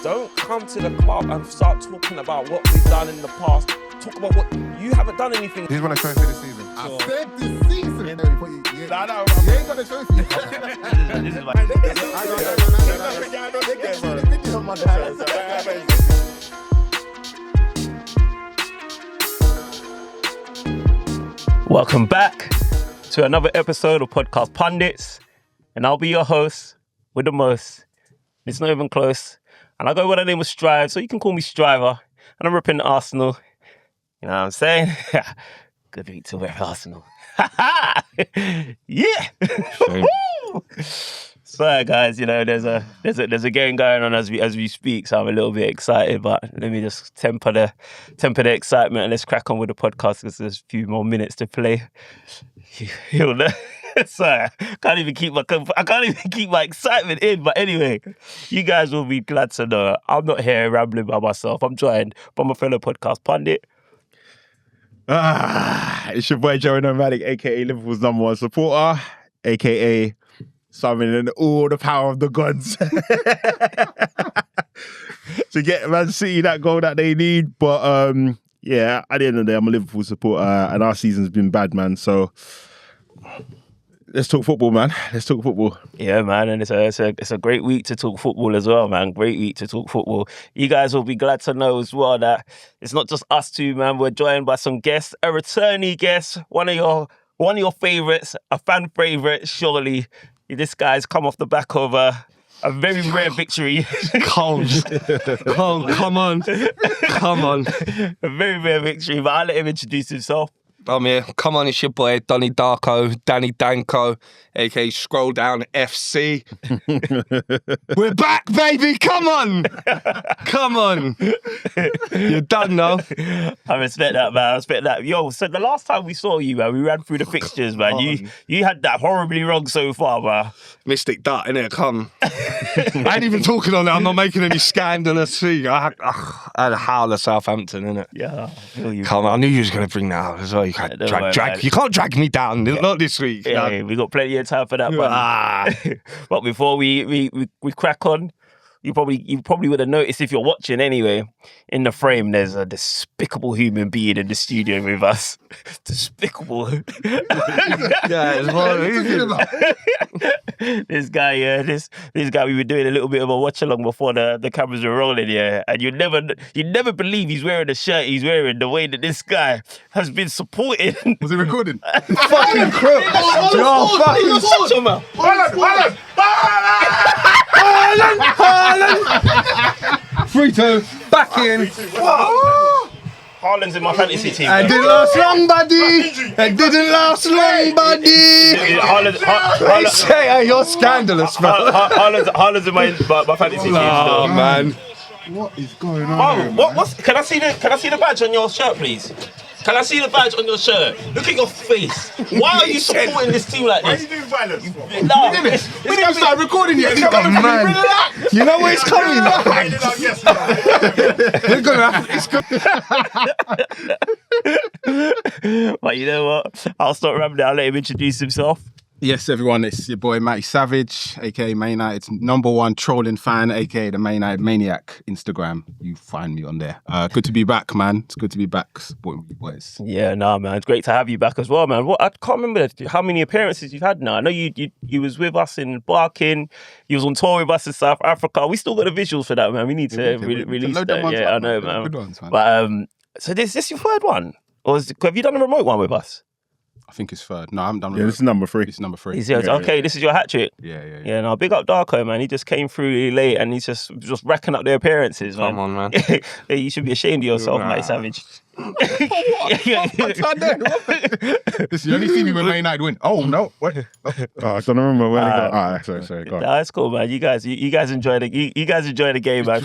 Don't come to the club and start talking about what we've done in the past. Talk about what you haven't done anything. He's won a trophy this season. I said this season. You ain't got a trophy. This is like... Welcome back to another episode of Podcast Pundits. And I'll be your host with the most. It's not even close. And I go by the name of Strive, so you can call me Striver. And I'm ripping Arsenal. You know what I'm saying? Good week to wear Arsenal. Yeah. So guys, you know, there's a game going on as we speak, so I'm a little bit excited. But let me just temper the excitement and let's crack on with the podcast because there's a few more minutes to play. Sorry, I can't even keep my excitement in. But anyway, you guys will be glad to know I'm not here rambling by myself. I'm joined by my fellow podcast pundit. It's your boy Joey Nomadic, aka Liverpool's #1 supporter, aka summoning all the power of the gods to get Man City that goal that they need. But yeah, at the end of the day, I'm a Liverpool supporter, and our season's been bad, man. So let's talk football, man. Let's talk football. Yeah, man, and it's a great week to talk football as well, man. Great week to talk football. You guys will be glad to know as well that it's not just us two, man. We're joined by some guests, a returnee guest, one of your favourites, a fan favourite, surely. This guy's come off the back of a very rare victory. Come on. A very rare victory, but I'll let him introduce himself. I'm here. Come on, it's your boy Donnie Darko, Danny Danko, aka Scroll Down FC. We're back, baby. Come on. You're done now. I respect that, man. I respect that. Yo, so the last time we saw you, man, we ran through the fixtures, man. You had that horribly wrong so far, man. Mystic Dart, innit? Come. I ain't even talking on it. I'm not making any scandalous thing. I had a howl of Southampton, innit? Yeah. Come on, I knew you was going to bring that out as well. You can't you can't drag me down. Not this week. Yeah, we got plenty of time for that, man. But before we crack on, you probably would have noticed if you're watching anyway. In the frame, there's a despicable human being in the studio with us. Despicable. This guy, this guy. We were doing a little bit of a watch along before the cameras were rolling, yeah. And you'd never believe he's wearing the shirt he's wearing. The way that this guy has been supported. Was he recording? Fucking crook. Shut your mouth. Haaland. 3-2. Back in. Haaland's in my fantasy team. It didn't last long, buddy. Hey, you're scandalous, bro. Haaland's in my fantasy team. Oh, man. What is going on? What's? Can I see the badge on your shirt, please? Can I see the badge on your shirt? Look at your face. Why are you supporting this team like this? Why are you doing violence? No, We didn't start recording yet. Man. You know where it's coming. We're gonna. It's good. But you know what? I'll stop rambling. I'll let him introduce himself. Yes, everyone, it's your boy Matty Savage, aka Man United's #1 trolling fan, aka the Man United Maniac. Instagram, you find me on there. Good to be back, man. It's good to be back supporting you boys. Yeah, no, man. It's great to have you back as well, man. I can't remember how many appearances you've had now. I know you was with us in Barking. You was on tour with us in South Africa. We still got the visuals for that, man. We need to release that. Yeah, I know, man. Good ones, man. But so this your third one, or have you done a remote one with us? I think it's third. No, I haven't done. Yeah, this is number 3. It's number 3. Okay, this is your hat trick. Yeah. Yeah, no, big up Darko, man. He just came through really late and he's just racking up the appearances, man. Come on, man. Yeah, you should be ashamed of yourself, Matty Savage. What I do? This you only see me when Man United win. Oh no! What? Oh, I don't remember where they go. Alright, sorry. Go on. Nah, that's cool, man. You guys enjoy the game, man.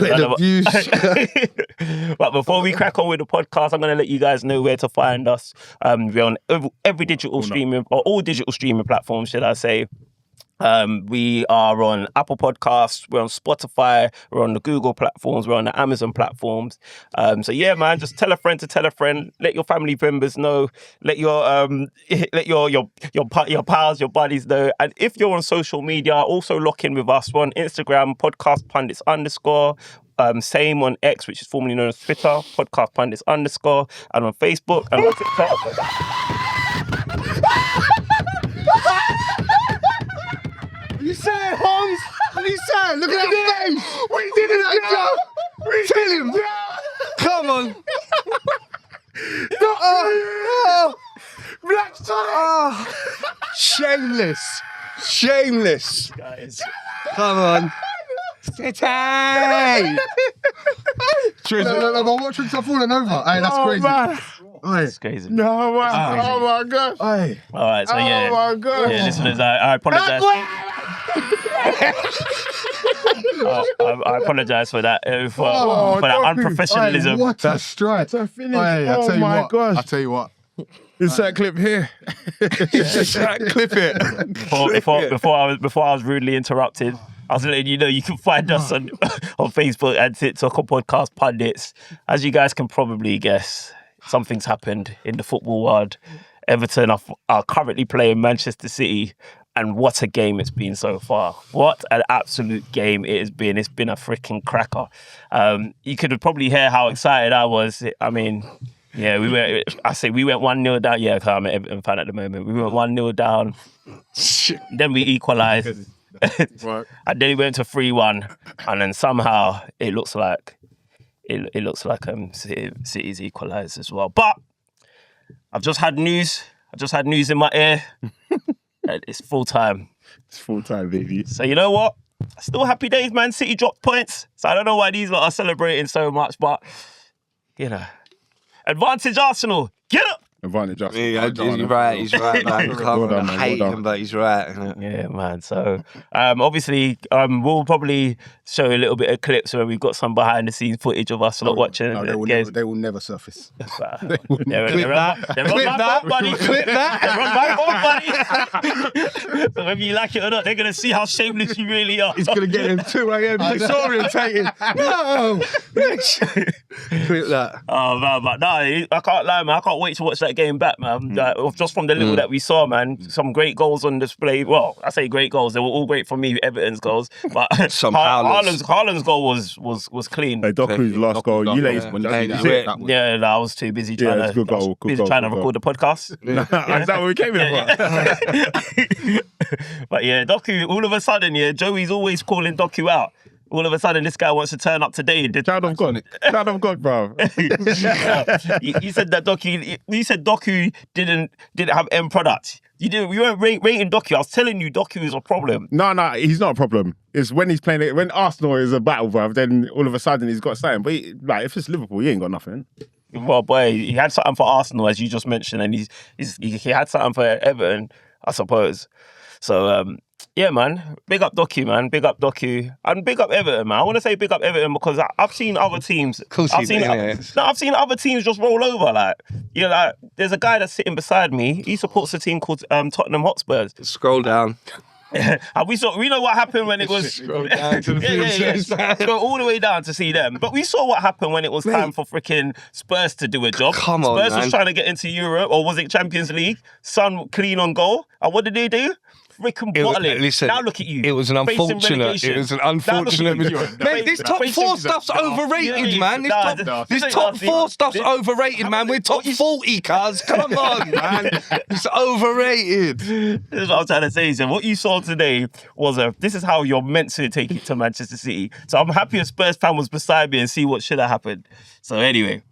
But before we crack on with the podcast, I'm gonna let you guys know where to find us. We're on every digital streaming or all digital streaming platforms, should I say. We are on Apple Podcasts, we're on Spotify, we're on the Google platforms, we're on the Amazon platforms. So yeah, man, just tell a friend to tell a friend. Let your family members know. Let your your pals, your buddies know. And if you're on social media, also lock in with us. We're on Instagram, podcast pundits _. Same on X, which is formerly known as Twitter, podcast pundits _, and on Facebook and on TikTok. You say it, Holmes? You say it? Look at that face! We did it, Joe! Tell him! Come on. Black Sonic! Shameless! Shameless! Guys. Come on. Citeh! No, but what tricks are falling over? Hey, that's crazy. Man. It's crazy. No, man. Oh, my God. Hey. All right, so yeah. Oh, my God. Yeah, listeners, I apologize. I apologize for that, for that unprofessionalism. Hey, what a strike. To finish. Hey, I Oh, tell you my what. gosh. I tell you what. Insert clip here. Clip it. Before I was rudely interrupted, I was letting you know you can find us on Facebook and TikTok on Podcast Pundits. As you guys can probably guess, something's happened in the football world. Everton are currently playing Manchester City, and what a game it's been so far. What an absolute game it has been. It's been a freaking cracker. You could probably hear how excited I was. I mean, yeah, we went 1-0 down. Yeah, because I'm an Everton fan at the moment. We went 1-0 down. Then we equalised. And then it went to 3-1. And then somehow it looks like City's equalised as well. But I've just had news in my ear. It's full time. It's full time, baby. So you know what? Still happy days, man. City dropped points. So I don't know why these lot are celebrating so much, but you know. Advantage Arsenal. Get up! Advantage us. Yeah, he's right, man. Well done, man. Hate Well done. him, but he's right. Yeah, man. So obviously we'll probably show a little bit of clips where we've got some behind the scenes footage of us not watching No, games. they will never surface. They're on my phone, buddy. Clip that. They're on my phone, buddy. So whether you like it or not, they're going to see how shameless you really are. He's going to get him 2 a.m. disorientated. No! Clip that. Oh, man, but no, I can't lie, man. I can't wait to watch that game back, man. Like, just from the little that we saw, man. Some great goals on display. Well, I say great goals. They were all great for me, Everton's goals. But Some Haaland's goal was clean. Hey, Doku's last goal. You ladies. Yeah, I was too busy trying it's to good goal, good goal, trying to good record the podcast. Is that what we came here for? But yeah, Doku, all of a sudden, Joey's always calling Doku out. All of a sudden, this guy wants to turn up today. Child of God. Child of God, bro. You said that Doku. You said Doku didn't have end product. You didn't. You weren't rating Doku. I was telling you, Doku is a problem. No, he's not a problem. It's when he's playing it. When Arsenal is a battle, bro, then all of a sudden he's got something. But if it's Liverpool, he ain't got nothing. Well, boy, he had something for Arsenal, as you just mentioned, and he had something for Everton, I suppose. So, yeah, man, big up Doku, man, big up Doku, and big up Everton, man. I want to say big up Everton because I've seen other teams. I've seen other teams just roll over. Like, there's a guy that's sitting beside me. He supports a team called Tottenham Hotspurs. Scroll down. And we know what happened when it was. Scroll down to the Go all the way down to see them. But we saw what happened when it was time for freaking Spurs to do a job. Come on, Spurs man. was trying to get into Europe, or was it Champions League? Son clean on goal. And what did they do? Freaking bottling. Listen, now look at you. It was an Facing unfortunate. relegation. It was an unfortunate. Mate, this top four stuff's overrated, man. This top four stuff's overrated, man. We're top 40, cuz. Come on, man. It's overrated. This is what I'm trying to say. So what you saw today was this is how you're meant to take it to Manchester City. So I'm happy a Spurs fan was beside me and see what should have happened. So anyway.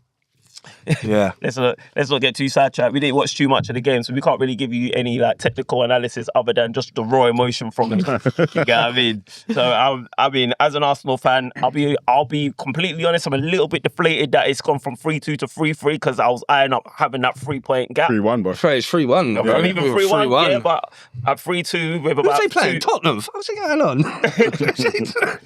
Yeah. Let's not get too sidetracked. We didn't watch too much of the game, so we can't really give you any technical analysis other than just the raw emotion from it. You get what I mean? So I mean, as an Arsenal fan, I'll be completely honest. I'm a little bit deflated that it's gone from 3-2 to 3-3 because I was eyeing up having that 3-point gap. 3-1, bro. It's 3-1. I'm even 3-1, yeah, but at 3-2 with about. Who's they playing? Tottenham. What's going on?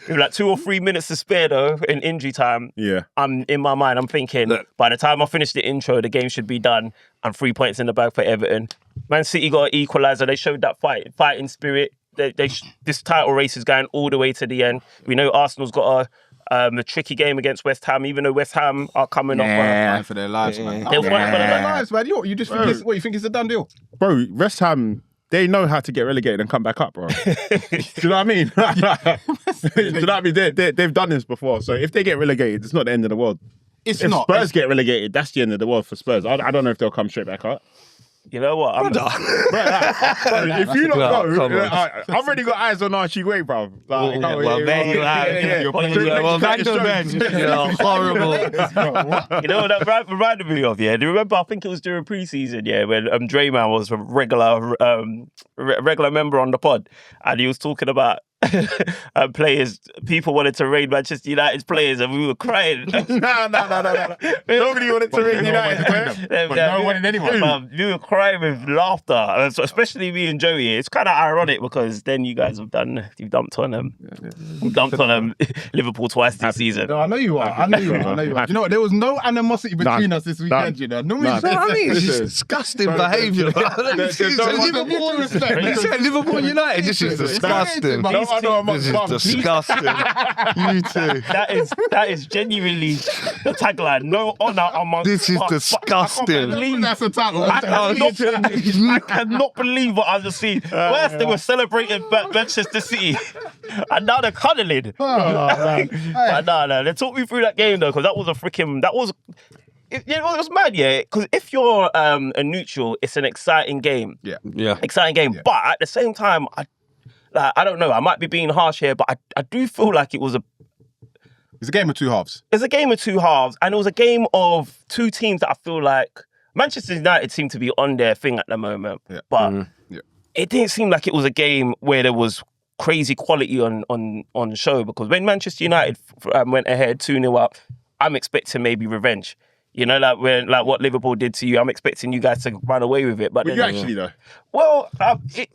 With 2 or 3 minutes to spare though in injury time. Yeah. I'm in my mind. I'm thinking by the time I finish the intro, the game should be done and 3 points in the bag for Everton. Man City got an equaliser. They showed that fighting spirit. this title race is going all the way to the end. We know Arsenal's got a tricky game against West Ham, even though West Ham are coming off. Fighting for their lives, man. They're fighting for their lives, man. You just think it's, what, you think it's a done deal? Bro, West Ham, they know how to get relegated and come back up, bro. Do you know what I mean? Do you know what I mean? They've done this before. So if they get relegated, it's not the end of the world. If Spurs get relegated, that's the end of the world for Spurs. I don't know if they'll come straight back up. You know what? If you don't know, I've already got eyes on Archie Way, bro. Like, well, there you have. Well, you're horrible. You know what that reminded me of? Yeah, do you remember? I think it was during pre-season. Yeah, when Drayman was a regular member on the pod, and he was talking about players. People wanted to raid Manchester United's players, and we were crying. No. Nobody wanted to raid United. No one in anyone. We were crying with laughter, so especially me and Joey. It's kind of ironic because then you guys you've dumped on Liverpool twice this season. No, I know you are. You know what? There was no animosity between us this weekend. You know, it's just disgusting behaviour. Liverpool United. This is disgusting. This is disgusting. You too. That is genuinely the tagline. No honour amongst. This is disgusting. That's a title. I cannot believe what I've just seen. First they were celebrating Manchester City, and now they're cuddling. But no. They talk me through that game though, because it was mad, yeah. Because if you're a neutral, it's an exciting game. Yeah. Exciting game. Yeah. But at the same time, I don't know. I might be being harsh here, but I do feel like it's a game of two halves. It's a game of two halves, and it was a game of two teams that I feel like Manchester United seem to be on their thing at the moment. Yeah. But it didn't seem like it was a game where there was crazy quality on show, because when Manchester United went ahead 2-0 up, I'm expecting maybe revenge. You know, like what Liverpool did to you, I'm expecting you guys to run away with it. But you actually though? Well,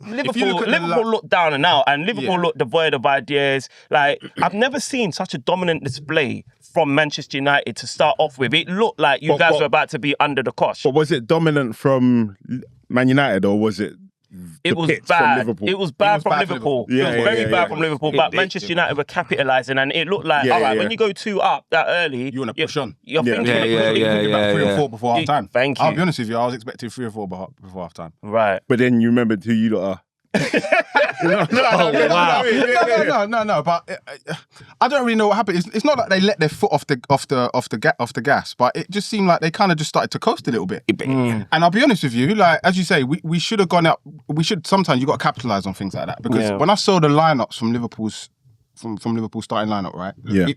Liverpool looked down and out, and Liverpool looked devoid of ideas. Like, I've never seen such a dominant display from Manchester United to start off with. It looked like you guys were about to be under the cosh. But was it dominant from Man United, or was it? It was bad. It was bad from Liverpool. It was very bad from Liverpool. But Manchester United were capitalising, and it looked like, all right, when you go 2 up that early, you want to push on. You're thinking about 3 or 4 before half time. Thank you. I'll be honest with you, I was expecting 3 or 4 before half time. Right. But then you remembered who you lot are. No. But I don't really know what happened. It's not like they let their foot off the gas, but it just seemed like they kind of just started to coast a little bit. And I'll be honest with you, like as you say, we should have gone up. Sometimes you got to capitalise on things like that, because when I saw the lineups from Liverpool's starting lineup, right? Yeah.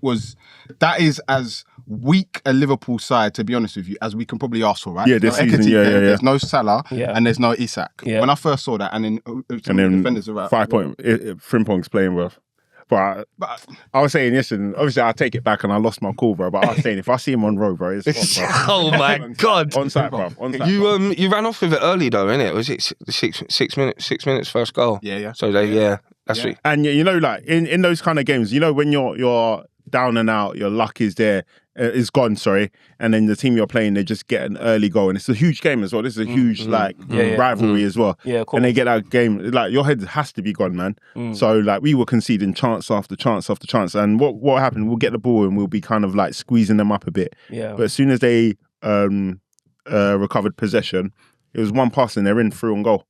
That is as weak a Liverpool side, to be honest with you, as we can probly ask for, right? Yeah, this season, There's no Salah and there's no Isak. Yeah. When I first saw that, and then defenders are out. 5 point Frimpong's playing with. But I was saying yesterday, obviously I take it back and I lost my call, bro. But I was saying, if I see him on road, bro, it's on, bro. Oh my God. On site, bro. You ran off with it early though, innit? Was it 6 minutes first goal? Yeah. So that's it. And you know, like in those kind of games, you know, when you're down and out, your luck is there, is gone, sorry, and then the team you're playing, they just get an early goal, and it's a huge game as well. This is a huge rivalry as well. Yeah, cool. And they get that game, like your head has to be gone, man. So like we were conceding chance after chance after chance, and what happened? We'll get the ball and we'll be kind of like squeezing them up a bit. Yeah. But as soon as they recovered possession, it was one pass and they're in through on goal.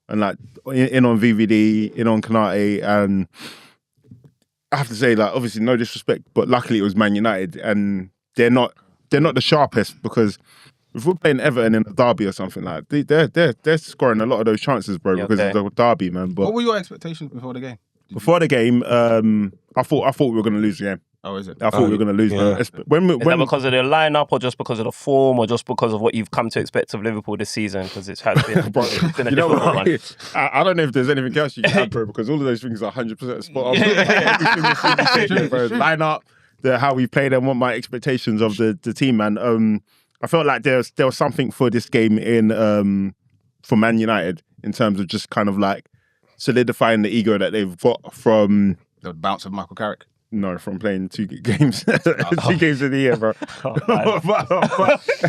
And like in on VVD, in on Kanate, and I have to say, like, obviously no disrespect, but luckily it was Man United, and they're not the sharpest, because if we're playing Everton in a derby or something, like they're scoring a lot of those chances, bro, because it's a derby, man. But what were your expectations before the game? Before the game, I thought we were going to lose the game. Oh, is it? I thought we were going to lose. Yeah. Is that because of the lineup, or just because of the form, or just because of what you've come to expect of Liverpool this season? Because it's been a difficult one. I don't know if there's anything else you can add, bro, because all of those things are 100% spot on. Lineup, how we played, and what my expectations of the team, man. I felt like there was something for this game for Man United in terms of just kind of like solidifying the ego that they've got from the bounce of Michael Carrick. No, from playing 2 games, 2 games in the year, bro. As well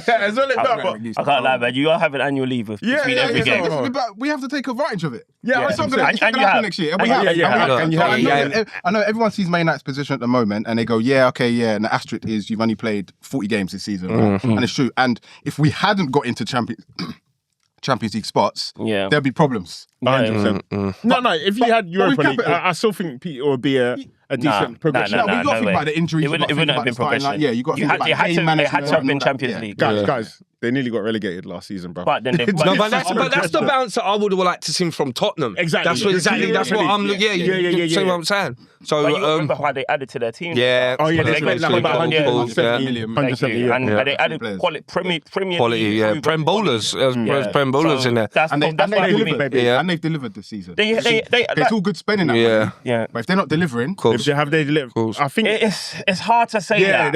as that, I can't lie, man. You are having annual leave between every game. But we have to take advantage of it. Yeah, it's not going to happen next year. I know everyone sees Man United's position at the moment, and they go, and the asterisk is you've only played 40 games this season, and it's true. And if we hadn't got into Champions League spots, there'd be problems. 100%. No, if you had Europa League, I still think Peter would be a decent progression. We got to think about the injuries. It wouldn't have been progression. You got to think about game management. It had to have been Champions League. Guys, they nearly got relegated last season, bro. But then but that's the bounce that I would have liked to see from Tottenham. Exactly. That's what I'm. See what I'm saying. So you remember how they added to their team? Yeah. Oh yeah, they got about 170 million. And they added Premier quality. Yeah, Prem bowlers. Prem bowlers in there. And they've delivered this season. It's all good spending that money. But if they're not delivering, have they delivered? I think it's hard to say that.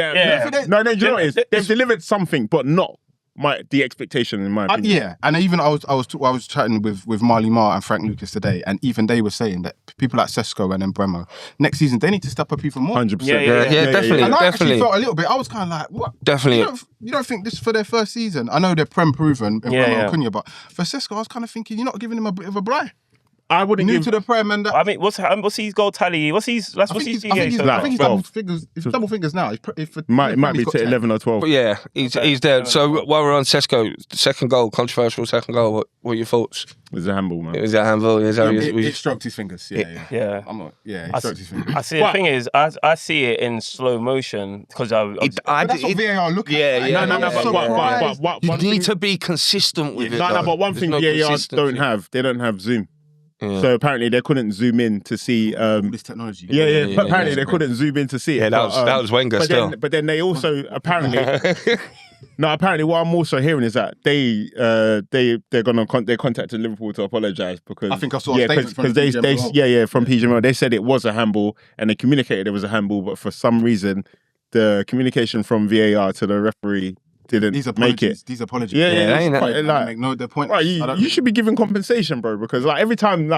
No, you know what it is? They've delivered something, but not the expectation in my opinion. And even I was chatting with Marley Marr and Frank Lucas today, and even they were saying that people like Sesko and Bremo next season they need to step up even more. 100%. Yeah, definitely. And I actually felt a little bit. I was kind of like, what? Definitely. You don't think this is for their first season? I know they're Prem proven in Bremo and Cunha, but for Sesko, I was kind of thinking you're not giving him a bit of a blight. I wouldn't new give to the Prem and I mean, what's his goal tally? I think he's double figures. It's double figures now. Might be to 11 or 12. But yeah, he's there. So while we're on Sesko, second goal, controversial second goal. What are your thoughts? It was a handball, man. It was a handball. It stroked his fingers. He stroked his fingers. I see. The thing is, I see it in slow motion because that's what VAR look at. No, but you need to be consistent with it. No, but one thing VAR don't have, they don't have zoom. Yeah. So apparently they couldn't zoom in to see this technology. But apparently they couldn't zoom in to see it. Yeah, that was Wenger still. But then they also apparently apparently what I'm also hearing is that they contacted Liverpool to apologise because I think I saw a statement from PGMO. From PGMO. They said it was a handball and they communicated it was a handball, but for some reason the communication from VAR to the referee didn't make it. These apologies. The point. Right, you should be giving compensation, bro, because like every time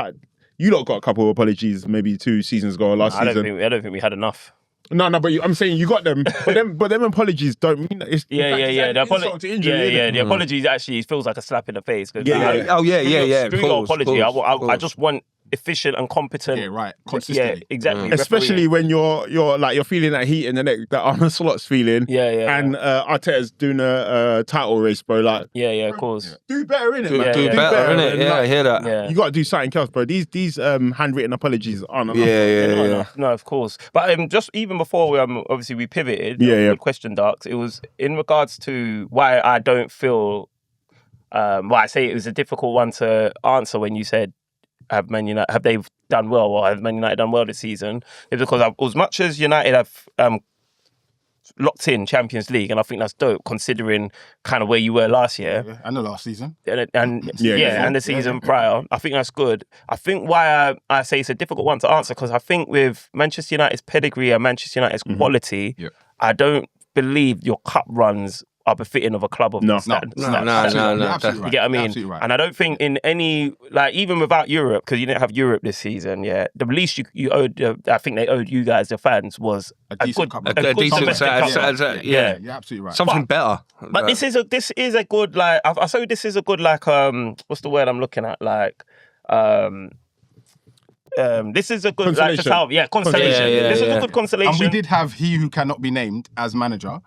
you lot got a couple of apologies, maybe 2 seasons ago or last season. I don't think we had enough. No, but I'm saying you got them, but them apologies don't mean that. The apologies actually feels like a slap in the face. Doing your apology, I just want efficient and competent. Yeah, right. Consistent. Yeah, exactly. Especially when you're feeling that heat in the neck that Arne Slot's feeling. And Arteta's doing a title race, bro. Like, of course. Do better in it, man. Do better in it. Yeah, I hear that. Yeah. You got to do something else, bro. These handwritten apologies aren't enough. Yeah. No, of course. But just even before we pivoted. Good question, Darks. It was in regards to why I don't feel. Why I say it was a difficult one to answer when you said. Have they done well, or have Man United done well this season? It's because as much as United have locked in Champions League, and I think that's dope considering kind of where you were last year and the last season, and the season prior. I think that's good. I think why I say it's a difficult one to answer because I think with Manchester United's pedigree and Manchester United's quality, I don't believe your cup runs are befitting of a club of no. You get what I mean? Right. And I don't think in any, like, even without Europe, because you didn't have Europe this season, the least you owed, I think they owed you guys, the fans, was a decent domestic cup. Yeah, you're absolutely right. Something better. But this is a good, like, I say this is a good, like, what's the word I'm looking at? Like, this is a good consolation. Consolation. This is a good consolation. And we did have he who cannot be named as manager.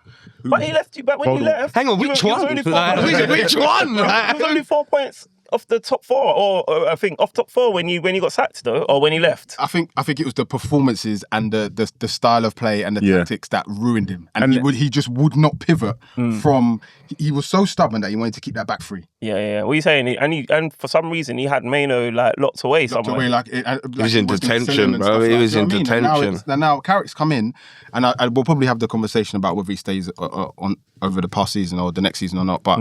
But he left you. But when he left, hang on, which one? Which one? It was only 4 points off the top 4, or I think off top 4 when you got sacked though, or when he left. I think it was the performances and the style of play and the tactics that ruined him, and he just would not pivot from. He was so stubborn that he wanted to keep that back free. Yeah. What are you saying? And for some reason he had Mano like locked away somewhere. He was in detention, bro. He was in detention. Now Carrick's come in, and we'll probably have the conversation about whether he stays on over the past season or the next season or not. But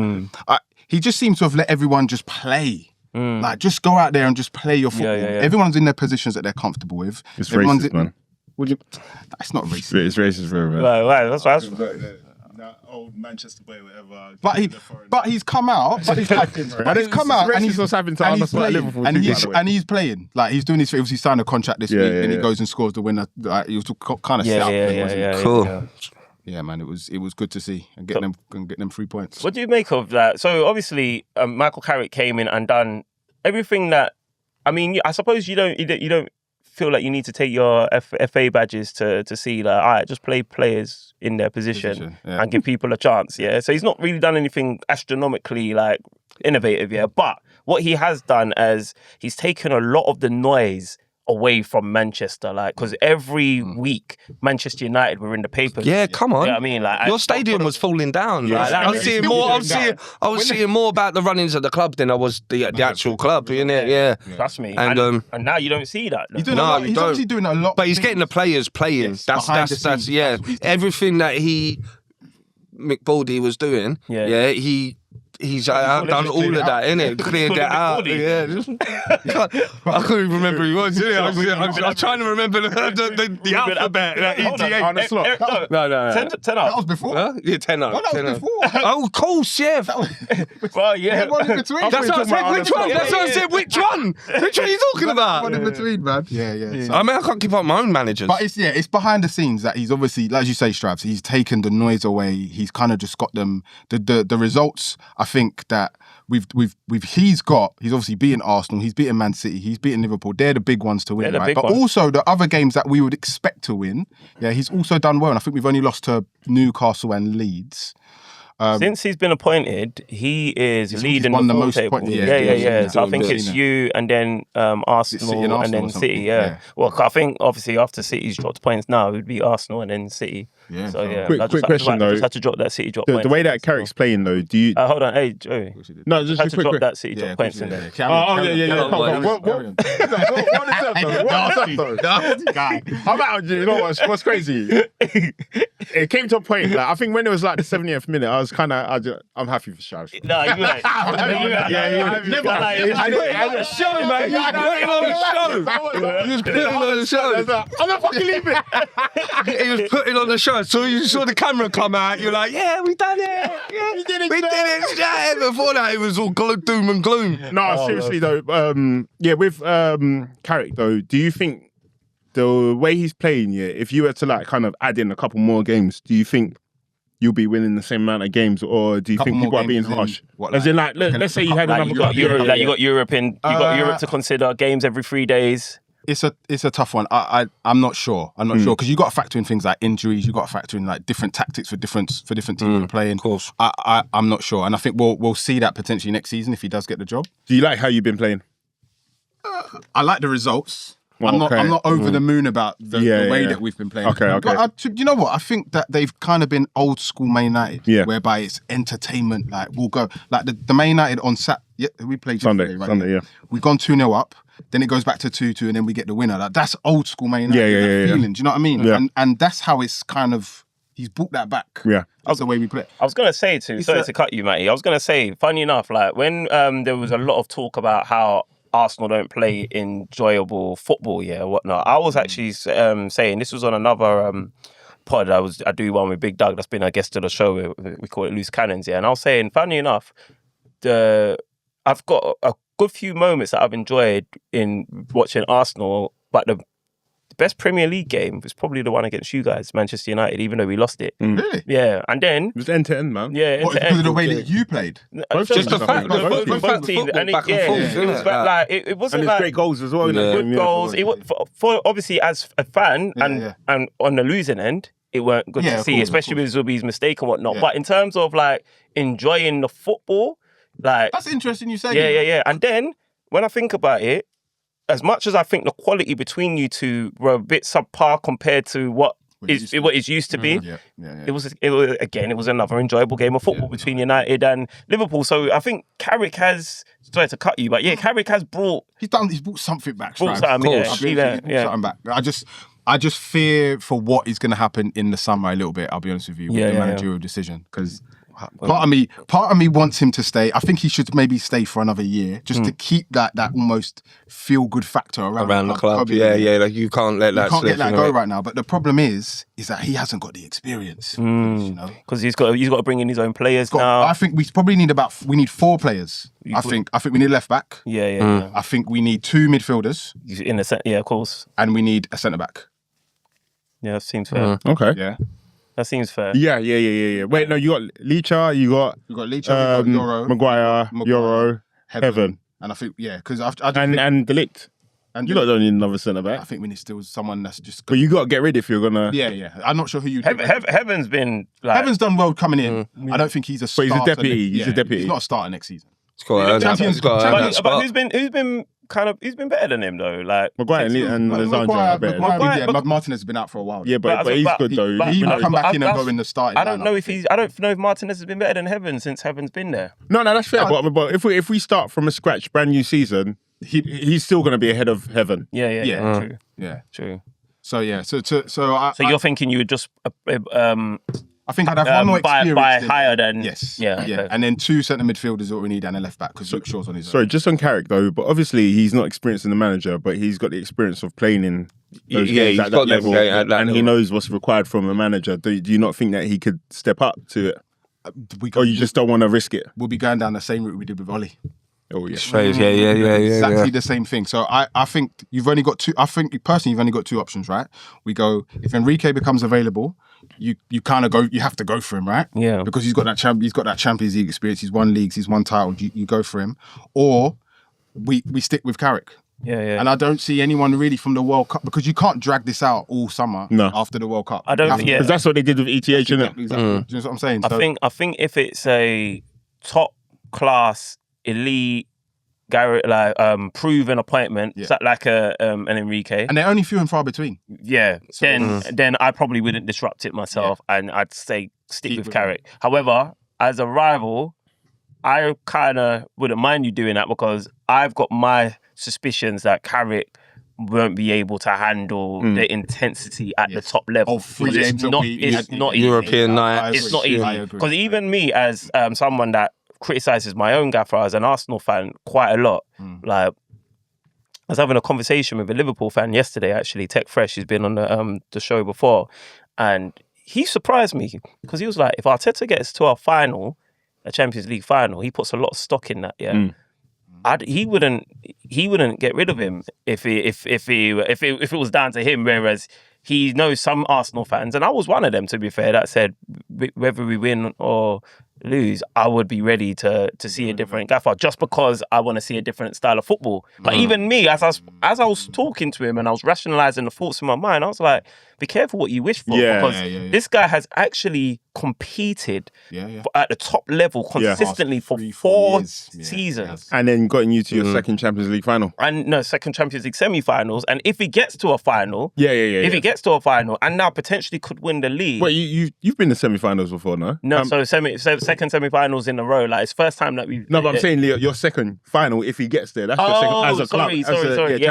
he just seems to have let everyone just play. Like, just go out there and just play your football. Everyone's in their positions that they're comfortable with. It's racist, man. That's not racist. It's racist, bro. Right. That's old Manchester boy, whatever. But he's come out. But he's come out and he's what's happened to Arsenal at playing, Liverpool and too, he's by the way. and he's playing. Like he's doing his. Obviously, signed a contract this week, and he goes and scores the winner. Like, he was kind of set up. Wasn't it? Cool. Yeah, man, it was good to see and get them 3 points. What do you make of that? So obviously, Michael Carrick came in and done everything that. I mean, I suppose you don't feel like you need to take your FA badges to see like, all right, just play players in their position and give people a chance. Yeah, so he's not really done anything astronomically like innovative. Yeah, but what he has done is he's taken a lot of the noise away from Manchester, like, because every week Manchester United were in the papers. Yeah, come on. You know what I mean? Like, your stadium was falling down. Like, I was seeing more. I was seeing more about the runnings of the club than I was the actual club. Innit? Yeah. Trust me. And now you don't see that. He's obviously doing a lot. But he's getting the players playing. Yes, that's everything that Mick Baldy was doing. Yeah, he's done all of that, innit? Cleared that out. Yeah. I couldn't even remember who he was. I was trying to remember the alphabet. ETA. On the slot. No. 10 That was before. Huh? Yeah, 10 No, that was before. Oh, of course, yeah. Well, yeah. One in between. That's what I said. Which one? That's what I said. Which one? Which one are you talking about? One in between, man. Yeah. So- I mean, I can't keep up my own managers. But it's behind the scenes that he's obviously, like you say, Straps, he's taken the noise away. He's kind of just got them the results. I think that he's obviously beaten Arsenal, he's beaten Man City, he's beaten Liverpool. They're the big ones to win, right? But also the other games that we would expect to win, he's also done well. And I think we've only lost to Newcastle and Leeds. Since he's been appointed, he is leading the most table. Points. Yeah. So I think it's you and then Arsenal and then City. Yeah. Well, I think obviously after City's dropped points now, it would be Arsenal and then City. Yeah. So yeah. Quick question though. Just had to drop that City drop points. The way that Carrick's playing though, do you? Hold on, hey Joey. No, just had to drop that City drop points in there. I'm out. You know what's crazy? It came to a point. Like, I think when it was like the 70th minute, I was kind of. I'm happy for Shaz. No, you like. The show, man. You was putting on the show. I'm not fucking leaving. He was putting on the show. So you saw the camera come out. You're like, yeah, we done it. Yeah, we did it. Yeah. Before that, it was all doom and gloom. No, seriously though. With Carrick though, do you think the way he's playing, if you were to like kind of add in a couple more games, do you think you'll be winning the same amount of games, or do you think people are being harsh? Let's say you had another cup. You got Europe to consider, games every 3 days. It's a tough one. I'm not sure. Sure because you got to factor in things like injuries. You got to factor in like different tactics for different teams you're playing. Of course. I'm not sure, and I think we'll see that potentially next season if he does get the job. Do you like how you've been playing? I like the results. I'm not over the moon about the way that we've been playing. Okay. But you know what? I think that they've kind of been old school Man United, whereby it's entertainment. Like we'll go like the Man United on we played Sunday, right? We've gone 2-0 up. Then it goes back to 2-2, and then we get the winner. Like, that's old school Man United. Feeling. Do you know what I mean? Yeah. And that's how it's kind of. He's brought that back. Yeah. That's the way we play. I was going to say sorry to cut you, Matty. I was going to say, funny enough, like when there was a lot of talk about how Arsenal don't play enjoyable football, whatnot. I was actually saying, this was on another pod. I do one with Big Doug, that's been a guest to the show. We call it Loose Cannons, and I was saying, funny enough, I've got a good few moments that I've enjoyed in watching Arsenal, but the best Premier League game was probably the one against you guys, Manchester United, even though we lost it. Really? Yeah, and then it was end to end, man. Yeah, what, because of the way that you played. Just the fact that both teams, and it wasn't like great goals as well. Good goals. It was for obviously as a fan and on the losing end, it weren't good to see, especially with Zerbi's mistake and whatnot. But in terms of like enjoying the football, like that's interesting. You say, yeah. And then when I think about it, as much as I think the quality between you two were a bit subpar compared to what it used to be, it was another enjoyable game of football between United and Liverpool. So I think Carrick has, sorry to cut you, but Carrick has brought... He's brought something back. Something back. I just fear for what is going to happen in the summer a little bit, I'll be honest with you, with the managerial decision. Because Part of me wants him to stay. I think he should maybe stay for another year, just to keep that almost feel good factor around the club. Yeah, like you can't let that. You can't slip, let that go right now. But the problem is that he hasn't got the experience. You know, because he's got to bring in his own players now. I think we probably need 4 players. I think we need a left back. Yeah. I think we need 2 midfielders. Yeah, of course. And we need a centre back. Yeah, that seems fair. Okay. Yeah. That seems fair. Yeah. Wait, no, you got Leacher, you got Leacher, we got Euro, Maguire, Euro, Heaven. And I think, because and Delict. And you don't need another centre back. I think we need still someone that's just. But you got to get rid if you're gonna. Yeah. I'm not sure who you. Heaven's been like. Heaven's done well coming in. I don't think he's a starter. But he's a deputy. He's a deputy. He's not a starter next season. But who's been better than him though? Like Maguire and Lozano are better. But Martinez has been out for a while. Yeah, but he's good though. He will come back in and go in the starting. I don't know if Martinez has been better than Heaven since Heaven's been there. No, that's fair. But if we start from a scratch, brand new season, he's still going to be ahead of Heaven. Yeah. True. Yeah, true. So You're thinking you would just I think I'd have one more experience. By higher than... Yes. Yeah. Okay. And then 2 centre midfielders is what we need and a left back because Luke Shaw's on his own. Sorry, just on Carrick though, but obviously he's not experienced in the manager, but he's got the experience of playing in those games at that level. And he knows what's required from a manager. Do you not think that he could step up to it? Or you just don't want to risk it? We'll be going down the same route we did with Ollie. Oh yeah. Exactly the same thing. So I think you've only got 2. I think personally you've only got 2 options, right? We go if Enrique becomes available, you kind of go. You have to go for him, right? Yeah. Because he's got that Champions League experience. He's won leagues. He's won titles. You go for him, or we stick with Carrick. Yeah. And I don't see anyone really from the World Cup because you can't drag this out all summer after the World Cup. I don't think because that's what they did with ETH, isn't it? Exactly. Do you know what I'm saying? I think if it's a top-class, elite, proven appointment, like an Enrique, and they're only few and far between. Yeah, then I probably wouldn't disrupt it myself, and I'd say stick with Carrick. However, as a rival, I kind of wouldn't mind you doing that because I've got my suspicions that Carrick won't be able to handle the intensity at the top level. It's not easy. European night. It's not easy because even me, as someone that criticises my own gaffer as an Arsenal fan quite a lot. Like, I was having a conversation with a Liverpool fan yesterday, actually, Tech Fresh, who's been on the show before, and he surprised me because he was like, if Arteta gets to our final, a Champions League final, he puts a lot of stock in that. Yeah, he wouldn't get rid of him if it was down to him. Whereas he knows some Arsenal fans, and I was one of them, to be fair, that said whether we win or lose, I would be ready to see a different gaffer just because I want to see a different style of football. But even me, as I was talking to him and I was rationalising the thoughts in my mind, I was like, be careful what you wish for because this guy has actually competed at the top level consistently for 4 seasons. And then gotten you to your second Champions League final. And no, second Champions League semi-finals. And if he gets to a final, if he gets to a final and now potentially could win the league. Wait, you've been to semi-finals before, no? No, second semi-finals in a row. Like, it's first time that we've... No, but I'm saying your second final, if he gets there, that's your second as a club. Sorry.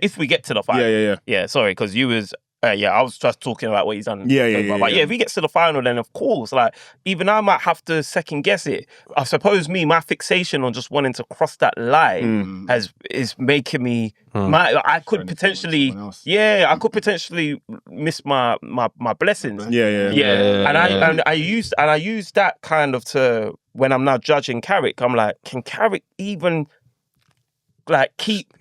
If we get to the final. Yeah, sorry, because you was... I was just talking about what he's done. But if he gets to the final, then of course, like, even I might have to second guess it. I suppose my fixation on just wanting to cross that line is making me. I could potentially miss my blessings. And I use that kind of to when I'm now judging Carrick. I'm like, can Carrick even like keep?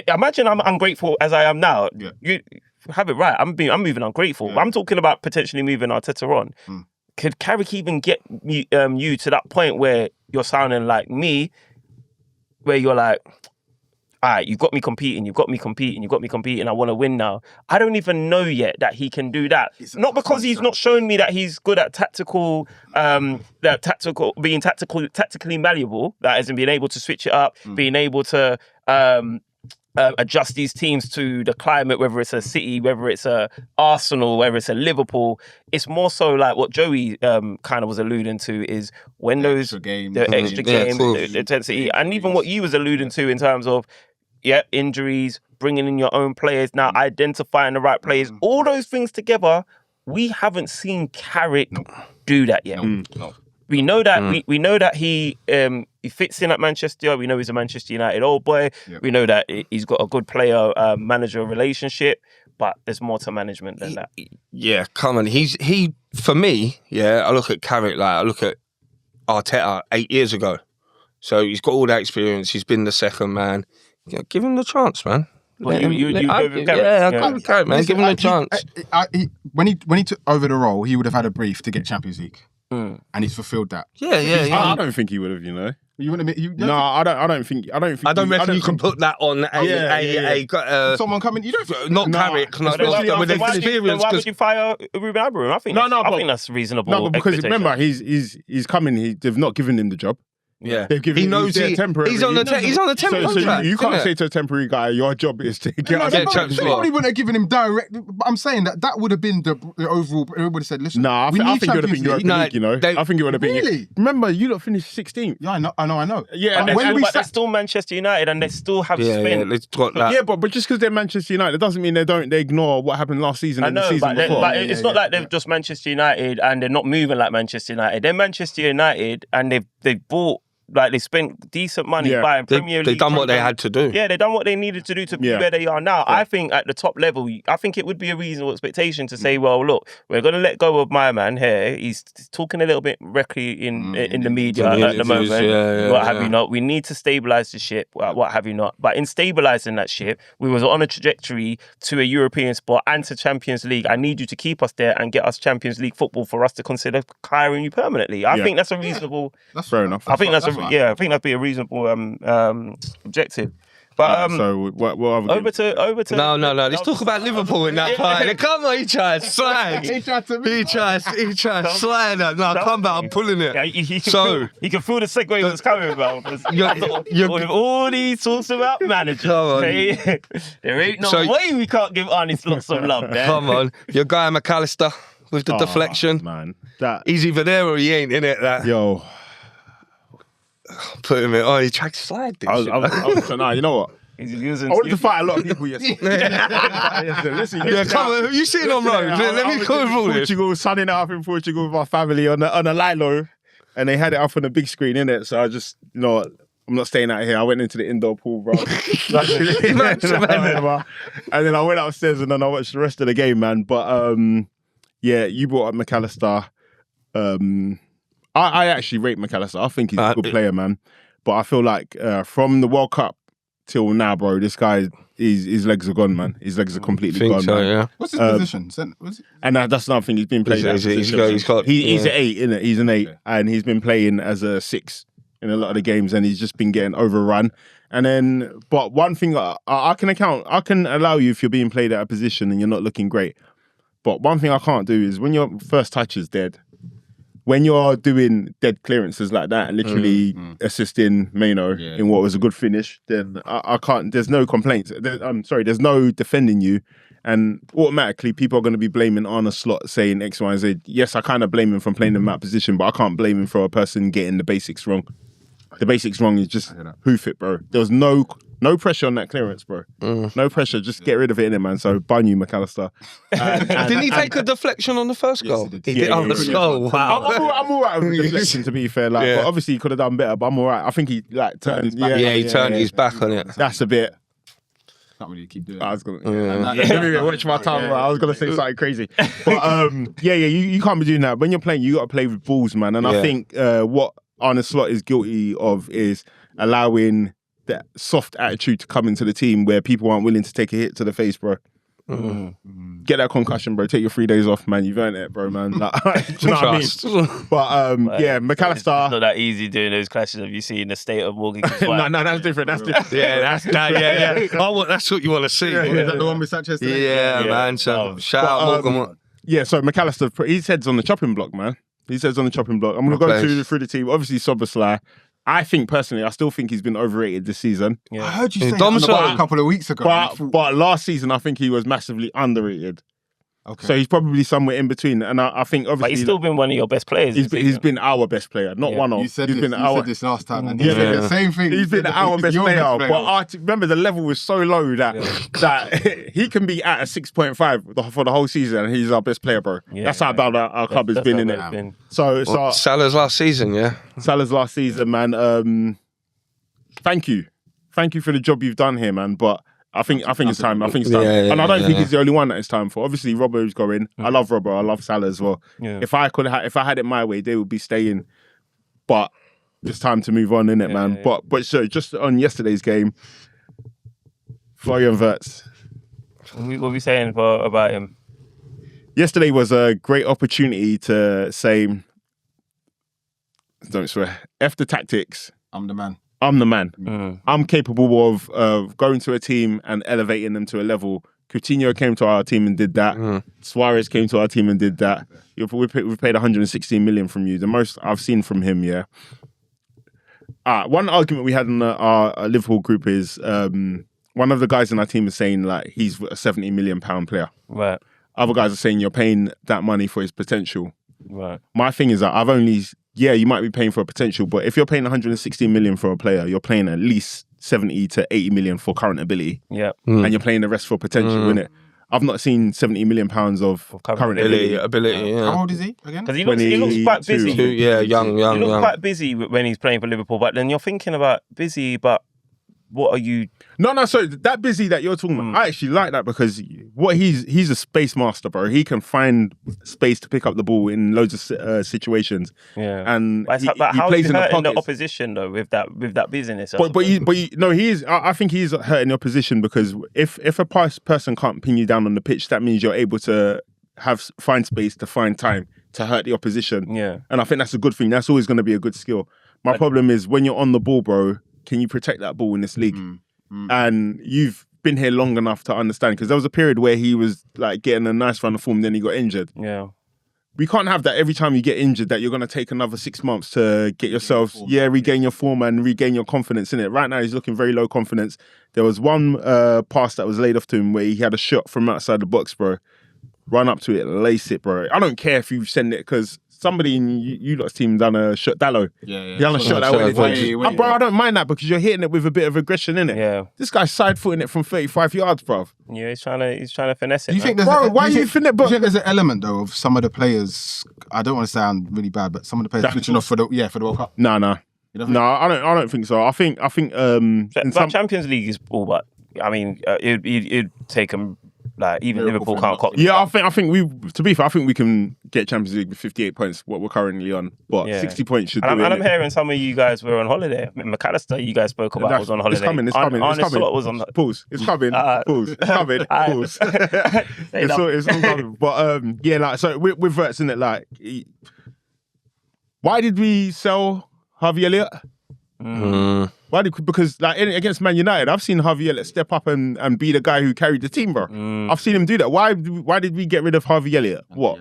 Imagine I'm ungrateful as I am now. You have it right. I'm moving ungrateful. I'm talking about potentially moving Arteta on. Could Carrick even get you to that point where you're sounding like me, where you're like, all right, you've got me competing. I want to win now. I don't even know yet that he can do that. Not because he's not shown me that he's good at tactically malleable. That is, being able to switch it up, being able to adjust these teams to the climate, whether it's a City, whether it's a Arsenal, whether it's a Liverpool. It's more so like what Joey kind of was alluding to is when the extra games, the intensity, and even what you was alluding to in terms of injuries, bringing in your own players, now identifying the right players, all those things together we haven't seen Carrick do that yet. No. We know that we know that he fits in at Manchester. We know he's a Manchester United old boy. Yep. We know that he's got a good player manager relationship, but there's more to management than that. Yeah, come on. He for me, I look at Carrick like I look at Arteta 8 years ago. So he's got all that experience. He's been the second man. Give him the chance, man. Well, you gave him Carrick? Yeah, I give him Carrick, man. Give him the chance. When he took over the role, he would have had a brief to get Champions League, and he's fulfilled that. I don't think he would have, you know. You wouldn't admit, No, I don't think. I don't reckon you can put that on someone coming. You don't. not Carrick. No, with Then why experience. would you fire Ruben Amorim? I think that's reasonable. No, but because expectation. remember, he's coming. They've not given him the job. Yeah, They've given he knows he's temporary. He's on the temporary contract. So you can't isn't say it? to a temporary guy, your job is to get us. They Champions League. probably wouldn't have given him direct. But I'm saying that would have been the overall. Everybody would have said, "Listen, Nah, I think it would have been Europa League. You know, I think it would have been. Really? Remember, you lot finished 16th. Yeah, I know. Yeah, and But they're still Manchester United, and they still have spent. They've got that. Yeah, but just because they're Manchester United, it doesn't mean they ignore what happened last season and the season before. But it's not like they're just Manchester United and they're not moving like Manchester United. They're Manchester United, and they've bought. Like, they spent decent money buying Premier League. They've done what they had to do. Yeah, they've done what they needed to do to be where they are now. I think at the top level, I think it would be a reasonable expectation to say, well, look, we're going to let go of my man here. He's talking a little bit recklessly in the media at the moment. What have you not? We need to stabilise the ship, what have you not. But in stabilising that ship, we was on a trajectory to a European spot and to Champions League. I need you to keep us there and get us Champions League football for us to consider hiring you permanently. I think that's a reasonable... That's fair enough. I think that's I think that'd be a reasonable objective. But so what over to No. Let's talk about Liverpool in that part. Come on, he tried slag. He tried slag that. No, come back. I'm pulling it. Yeah, you can feel the segue that's coming, bro. With all these talks about managers, okay? There ain't no way we can't give Arnie lots of love, man. Come on, your guy McAllister with the deflection. Man, he's either there or he ain't in it. That yo. Put him in. Oh, he tried to slide this. You know what? He's using. I wanted to fight a lot of people yesterday. Listen, come on. Who you sitting on road? Let me call this. Portugal, sunning it up in Portugal with our family on a Lilo, and they had it up on the big screen, innit? So I just, I'm not staying out here. I went into the indoor pool, bro. And then I went upstairs and then I watched the rest of the game, man. But you brought up McAllister. I actually rate McAllister. I think he's a good player, man. But I feel like from the World Cup till now, bro, this guy, his legs are gone, man. His legs are completely gone, man. Yeah. What's his position? And that's another thing. He's been playing. He's an 8, innit? He's an 8, and he's been playing as a 6 in a lot of the games, and he's just been getting overrun. And then, but one thing I can allow you if you're being played at a position and you're not looking great. But one thing I can't do is when your first touch is dead. When you're doing dead clearances like that and literally assisting Maino in what was a good finish, then I can't. There's no complaints. There's no defending you, and automatically people are going to be blaming Arne Slot saying X, Y, and Z. Yes, I kind of blame him from playing in that position, but I can't blame him for a person getting the basics wrong. The basics wrong is just hoof it, bro. There was no pressure on that clearance, bro. No pressure. Just get rid of it, innit, man. So, bun you, McAllister. Didn't he take a deflection on the first goal? Yes, he did. Wow. I'm all right with the deflection, to be fair. But obviously he could have done better, but I'm all right. I think he turned his back. He turned his back on it. That's a bit... Can't really keep doing it. I was gonna watch my tongue. I was gonna say something crazy, but you can't be doing that. When you're playing, you got to play with balls, man. And I think what Arne Slot is guilty of is allowing that soft attitude to come into the team where people aren't willing to take a hit to the face, bro. Get that concussion, bro. Take your 3 days off, man. You've earned it, bro, man. Like, do you know what I mean? But McAllister. It's not that easy doing those clashes. Have you seen the state of Morgan? No, that's different. That's different. Yeah. That's what you want to see. Is that the one with Sanchez? Yeah, man. So shout out Morgan. Yeah, so McAllister, his head's on the chopping block, man. His head's on the chopping block. I'm going to go through the team. Obviously, Soboslai. I think, personally, I still think he's been overrated this season. Yeah. I heard you say that a couple of weeks ago. But last season, I think he was massively underrated. Okay. So he's probably somewhere in between. And I think obviously But he's still been one of your best players. he's been our best player, not Yeah. one of. You said he's this. been You our. said this last time, and Yeah. you said the same thing. He's been our best Your player, best but remember the level was so low that he can be at a 6.5 for the whole season, and he's our best player, bro. Yeah, that's how bad our club has That's been how in bad it. it's been. So Salah's last season, yeah. Salah's last season, man. Thank you for the job you've done here, man. But I think it's time. I think it's time, and I don't think he's the only one that it's time for. Obviously, Robbo's going. I love Robbo. I love Salah as well. Yeah. If I had it my way, they would be staying. But it's time to move on, innit, man? Yeah. But so just on yesterday's game, Florian Wirtz. What were we saying about him? Yesterday was a great opportunity to say, don't swear, F the tactics. I'm the man. I'm the man. Mm. I'm capable of going to a team and elevating them to a level. Coutinho came to our team and did that. Suarez came to our team and did that. We paid 116 million from you, the most I've seen from him. Yeah. One argument we had in our Liverpool group is one of the guys in our team is saying like he's a 70 million pound player. Right. Other guys are saying you're paying that money for his potential. Right. My thing is that you might be paying for a potential, but if you're paying 116 million for a player, you're paying at least 70 to 80 million for current ability. Yeah. And you're playing the rest for potential, innit? I've not seen 70 million pounds of current ability. Yeah. How old is he again? Because he looks quite busy. Yeah, young. He looks quite busy when he's playing for Liverpool, but then you're thinking about busy, but what are you? No, so that busy that you're talking about, I actually like that because what he's a space master, bro. He can find space to pick up the ball in loads of situations. Yeah. And But he how plays is in he the hurting the pockets. opposition though with that busyness? I think he's hurting your position because if a person can't pin you down on the pitch, that means you're able to find space to find time to hurt the opposition. Yeah. And I think that's a good thing. That's always going to be a good skill. My problem is when you're on the ball, bro, can you protect that ball in this league? And you've been here long enough to understand, because there was a period where he was like getting a nice run of form, then he got injured. Yeah. We can't have that every time you get injured that you're going to take another 6 months to get yourself, regain your form and regain your confidence in it. Right now, he's looking very low confidence. There was one pass that was laid off to him where he had a shot from outside the box, bro. Run up to it, lace it, bro. I don't care if you send it, because somebody in you lot's team done a shot, Dallo. Yeah. He done a shot that way. Bro, I don't mind that because you're hitting it with a bit of aggression in it. Yeah. This guy's side-footing it from 35 yards, bro. Yeah, he's trying to finesse it. Do you think man. there's Bro, why are you finna? Do you think there's an element though of some of the players? I don't want to sound really bad, but some of the players switching off for the World Cup. No. You don't think- No, I don't think so. I think in But some Champions League is all, but I mean, it'd take him. Like even Liverpool can't cop. yeah, I think we, to be fair, I think we can get Champions League with 58 points, what we're currently on. But Yeah. 60 points should And do I'm it. hearing some of you guys were on holiday. McAllister, you guys spoke about, was on holiday. It's coming. Arne Slot was on. Pause. It's coming. Pause. It's coming. Pause. It's all coming. But so with Wirtz in it, like, why did we sell Harvey Elliott? Why because like against Man United, I've seen Harvey Elliott step up and be the guy who carried the team, bro. I've seen him do that. Why did we get rid of Harvey Elliott? What?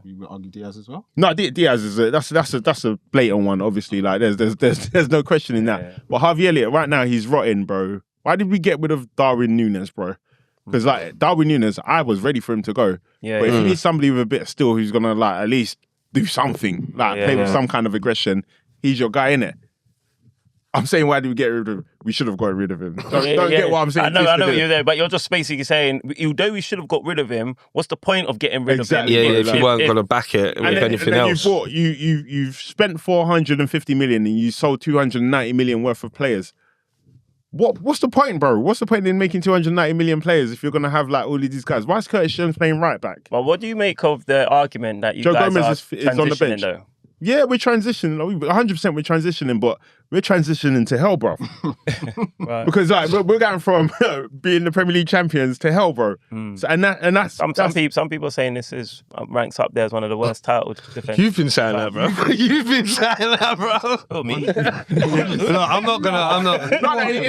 You would argue Diaz as well. No, Diaz is that's a blatant one. Obviously, like there's no question in that. Yeah. But Harvey Elliott right now he's rotten, bro. Why did we get rid of Darwin Núñez, bro? Because like Darwin Núñez, I was ready for him to go. Yeah, But if yeah. you need somebody with a bit of steel who's gonna like at least do something, like play with some kind of aggression, he's your guy, innit? I'm saying, why did we get rid of him? We should have got rid of him. Don't get what I'm saying. I know what you're there, but you're just basically saying, although we should have got rid of him, what's the point of getting rid Exactly. of him? Yeah, if you weren't going to back it with anything else. You've spent 450 million and you sold 290 million worth of players. What's the point, bro? What's the point in making 290 million players if you're going to have like all of these guys? Why is Curtis Jones playing right back? But what do you make of the argument that you Joe guys Gomez are is on the transitioning bench. though? Yeah, we're transitioning. 100% we're transitioning, but we're transitioning to hell, bro. Right. Because like we're going from being the Premier League champions to hell, bro. So, and that's Some people are saying this is ranks up there as one of the worst title defense. You've been saying that, bro. You've been saying that, bro. Oh, me? No, I'm not gonna argue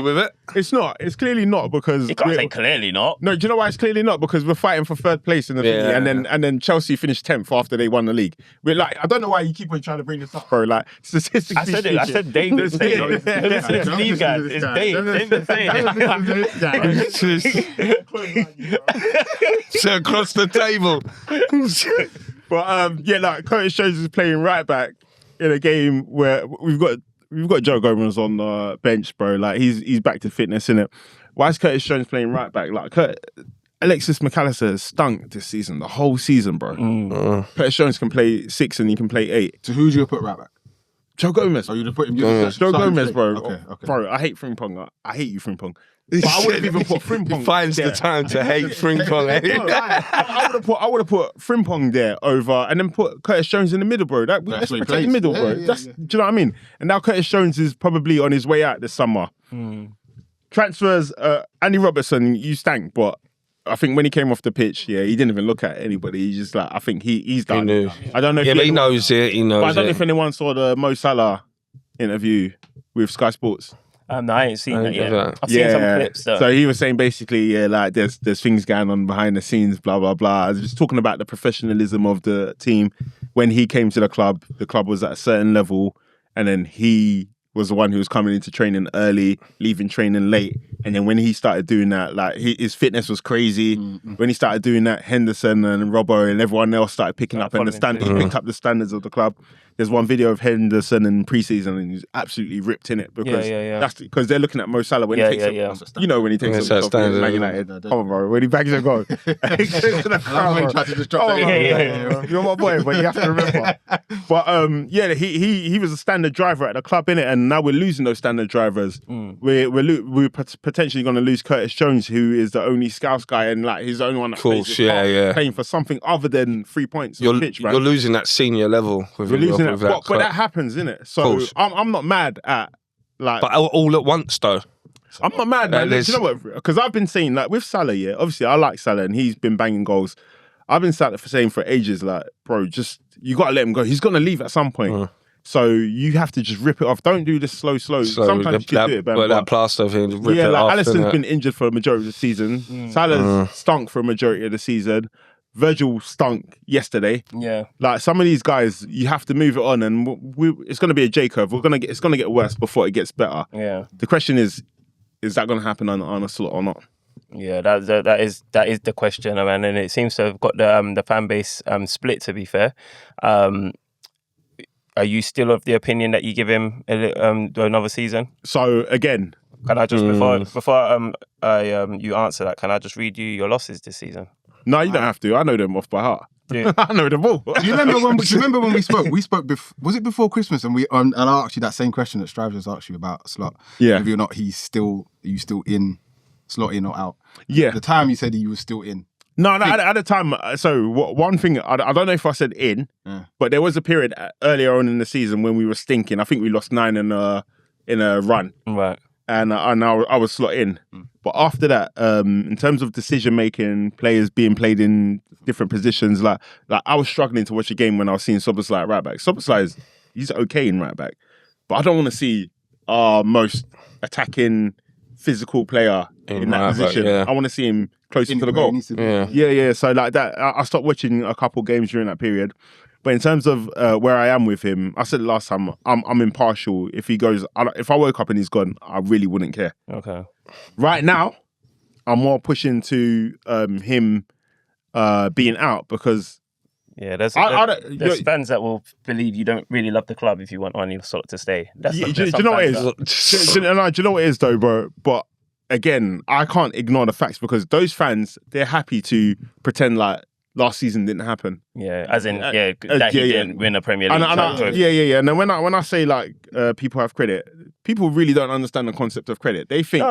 with it. It's not. It's clearly not because You can't say clearly not. No, do you know why it's clearly not? Because we're fighting for third place in the thingy, and then Chelsea finished 10th after they won the league. We're like, I don't know why you keep on trying to bring this up, bro. Like statistically I said it. I said Dave been saying it. Listen to these guys. It's Dave. They've been saying it. So across the table. But yeah, like Curtis Jones is playing right back in a game where we've got Joe Gomez on the bench, bro. Like he's back to fitness, innit? Why is Curtis Jones playing right back? Like Alexis McAllister has stunk this season, the whole season, bro. Curtis Jones can play 6 and he can play 8. So who do you put right back? Joe Gomez. Oh, you'd have put him. Joe Gomez, bro. Okay. Bro, I hate Frimpong. I hate you, Frimpong. But I wouldn't even put Frimpong. He finds the time to hate Frimpong. I would have put Frimpong there over, and then put Curtis Jones in the middle, bro. Let's what he protect plays. the middle, bro. Yeah. Do you know what I mean? And now Curtis Jones is probably on his way out this summer. Transfers, Andy Robertson, you stank, but I think when he came off the pitch, yeah, he didn't even look at anybody. He's just like, I think he's done. He knew. I don't know if Yeah, but he knows it. He knows but I don't know it. if anyone saw the Mo Salah interview with Sky Sports. No, I ain't seen that yet. Yeah. I've seen some clips though. So he was saying basically, yeah, like there's things going on behind the scenes, blah blah blah. I was just talking about the professionalism of the team. When he came to the club was at a certain level, and then he was the one who was coming into training early, leaving training late. And then when he started doing that, like his fitness was crazy. When he started doing that, Henderson and Robbo and everyone else started picking up, and he picked up the standards of the club. There's one video of Henderson in pre-season, and he's absolutely ripped in it because that's because they're looking at Mo Salah when he takes you know, when he takes that's it off standard. Man United. Come on, bro, when he bags a goal. You're my boy, but you have to remember. But yeah, he was a standard driver at the club, innit? And now we're losing those standard drivers. We're potentially going to lose Curtis Jones, who is the only Scouts guy and like he's the only one that plays playing for something other than 3 points on the pitch, man. You're losing that senior level with We're losing with that, but that happens, innit? So I'm not mad at like. But all at once though. I'm not mad, man. Do you know what? Because I've been saying, like, with Salah, yeah, obviously I like Salah and he's been banging goals. I've been saying for ages, like, bro, just, you got to let him go. He's going to leave at some point. So you have to just rip it off. Don't do this slow. Sometimes you can do it, man. But that plaster thing, rip it like off. Allison's been injured for a majority of the season. Salah's stunk for a majority of the season. Virgil stunk yesterday. Yeah, like some of these guys, you have to move it on, and it's going to be a J curve. It's going to get worse before it gets better. Yeah. The question is that going to happen on a slot or not? Yeah, that is the question, man, and it seems to have got the fan base split. To be fair, are you still of the opinion that you give him another season? So again, can I just before you answer that, can I just read you your losses this season? No, you don't have to. I know them off by heart. Yeah. I know them all. Do you remember when we spoke? We spoke was it before Christmas? And and I asked you that same question that Strive just asked you about Slot. Yeah. Whether or not are you still in, Slot in or out? Yeah. At the time you said he was still in. No, at the time. So one thing, I don't know if I said in, but there was a period earlier on in the season when we were stinking. I think we lost 9 in a run. Right. And I was slot in. But after that, in terms of decision making, players being played in different positions, like I was struggling to watch a game when I was seeing Szoboszlai at right back. Szoboszlai he's okay in right back, but I don't want to see our most attacking physical player in that position. Back, I want to see him closer to the goal. Yeah. So like that, I stopped watching a couple games during that period. But in terms of where I am with him, I said last time, I'm impartial. If he goes, if I woke up and he's gone, I really wouldn't care. Okay. Right now, I'm more pushing to him being out because there's fans that will believe you don't really love the club if you want one sort to stay. Do you know what it is? Do you know what it is though, bro? But again, I can't ignore the facts because those fans, they're happy to pretend like last season didn't happen. Yeah, as in, he didn't win a Premier League. And then when I say like people have credit, people really don't understand the concept of credit. They think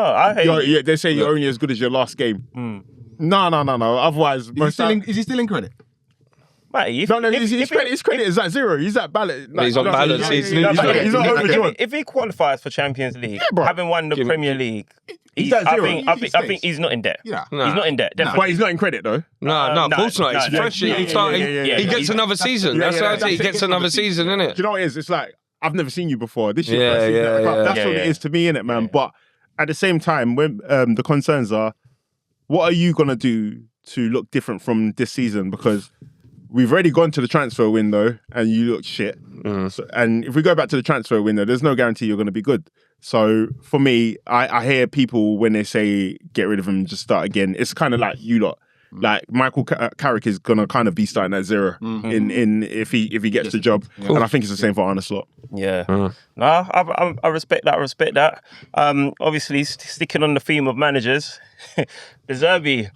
they say you're only as good as your last game. No. Otherwise, is he still in credit? Matty, his credit is at 0. He's at balance. Like, he's on balance. He's not overjoyed. If he qualifies for Champions League, having won the Premier League, he's at 0. I think he's not in debt. Yeah. He's not in debt, definitely. But he's not in credit, though. No, of course not. It's fresh. He gets another season. That's how I say he gets another season, isn't it? Do you know what it is? It's like, I've never seen you before. This is your first season at the club. That's what it is to me, innit, man? But at the same time, when the concerns are, what are you going to do to look different from this season? Because we've already gone to the transfer window and you look shit. So, and if we go back to the transfer window, there's no guarantee you're going to be good. So for me, I hear people when they say get rid of him, just start again. It's kind of like you lot. Like Michael Carrick is gonna kind of be starting at zero in if he gets the job, and I think it's the same for Arne Slot. Yeah, no, I respect that. I respect that. Obviously, sticking on the theme of managers, the Zerbi,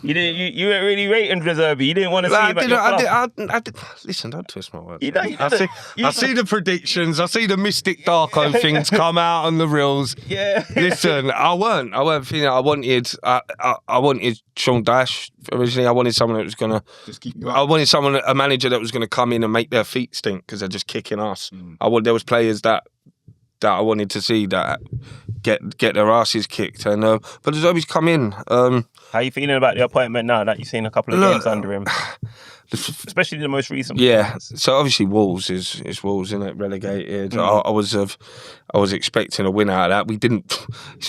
you weren't really rating the Zerbi. You didn't want to see him at your club. I did. Listen, don't twist my words. I see the predictions. I see the Mystic Darko things come out on the reels. Yeah. Listen, I weren't thinking. I wanted Sean Dash originally. I wanted someone that was gonna Just keep you I up. wanted a manager that was gonna come in and make their feet stink because they're just kicking ass. There was players that I wanted to see that get their asses kicked, and but the Zerbi's come in. How you feeling about the appointment now that you've seen a couple of games under him? Especially the most recent. Yeah, ones. so obviously Wolves is Wolves, isn't it? Relegated. I was expecting a win out of that.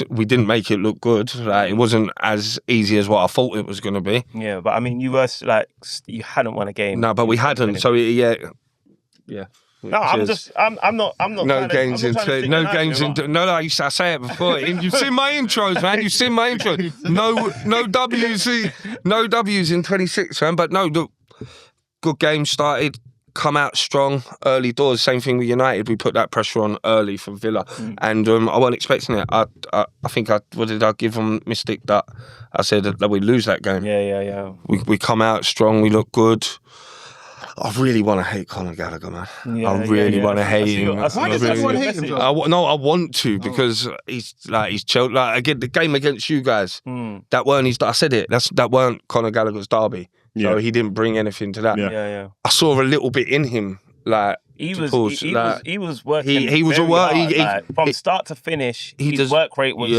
We didn't make it look good. Like, it wasn't as easy as what I thought it was going to be. Yeah, but I mean, you hadn't won a game. No, but we hadn't. So yeah. No, I'm not. No games into. No. I say it before. You've seen my intros, man. You've seen my intro. No W's in 26, man. But no, look, good game started. Come out strong early doors. Same thing with United. We put that pressure on early for Villa, and I wasn't expecting it. I think what did I give them Mystic that I said that we lose that game. Yeah. We come out strong. We look good. I really want to hate Conor Gallagher, man. I really want to hate him. Why does everyone hate him, Joe? I want to because he's chilled. Like again, the game against you guys, that weren't his. I said it. That weren't Conor Gallagher's derby. So he didn't bring anything to that. Yeah. I saw a little bit in him, like he was working. He was from start to finish. His work rate was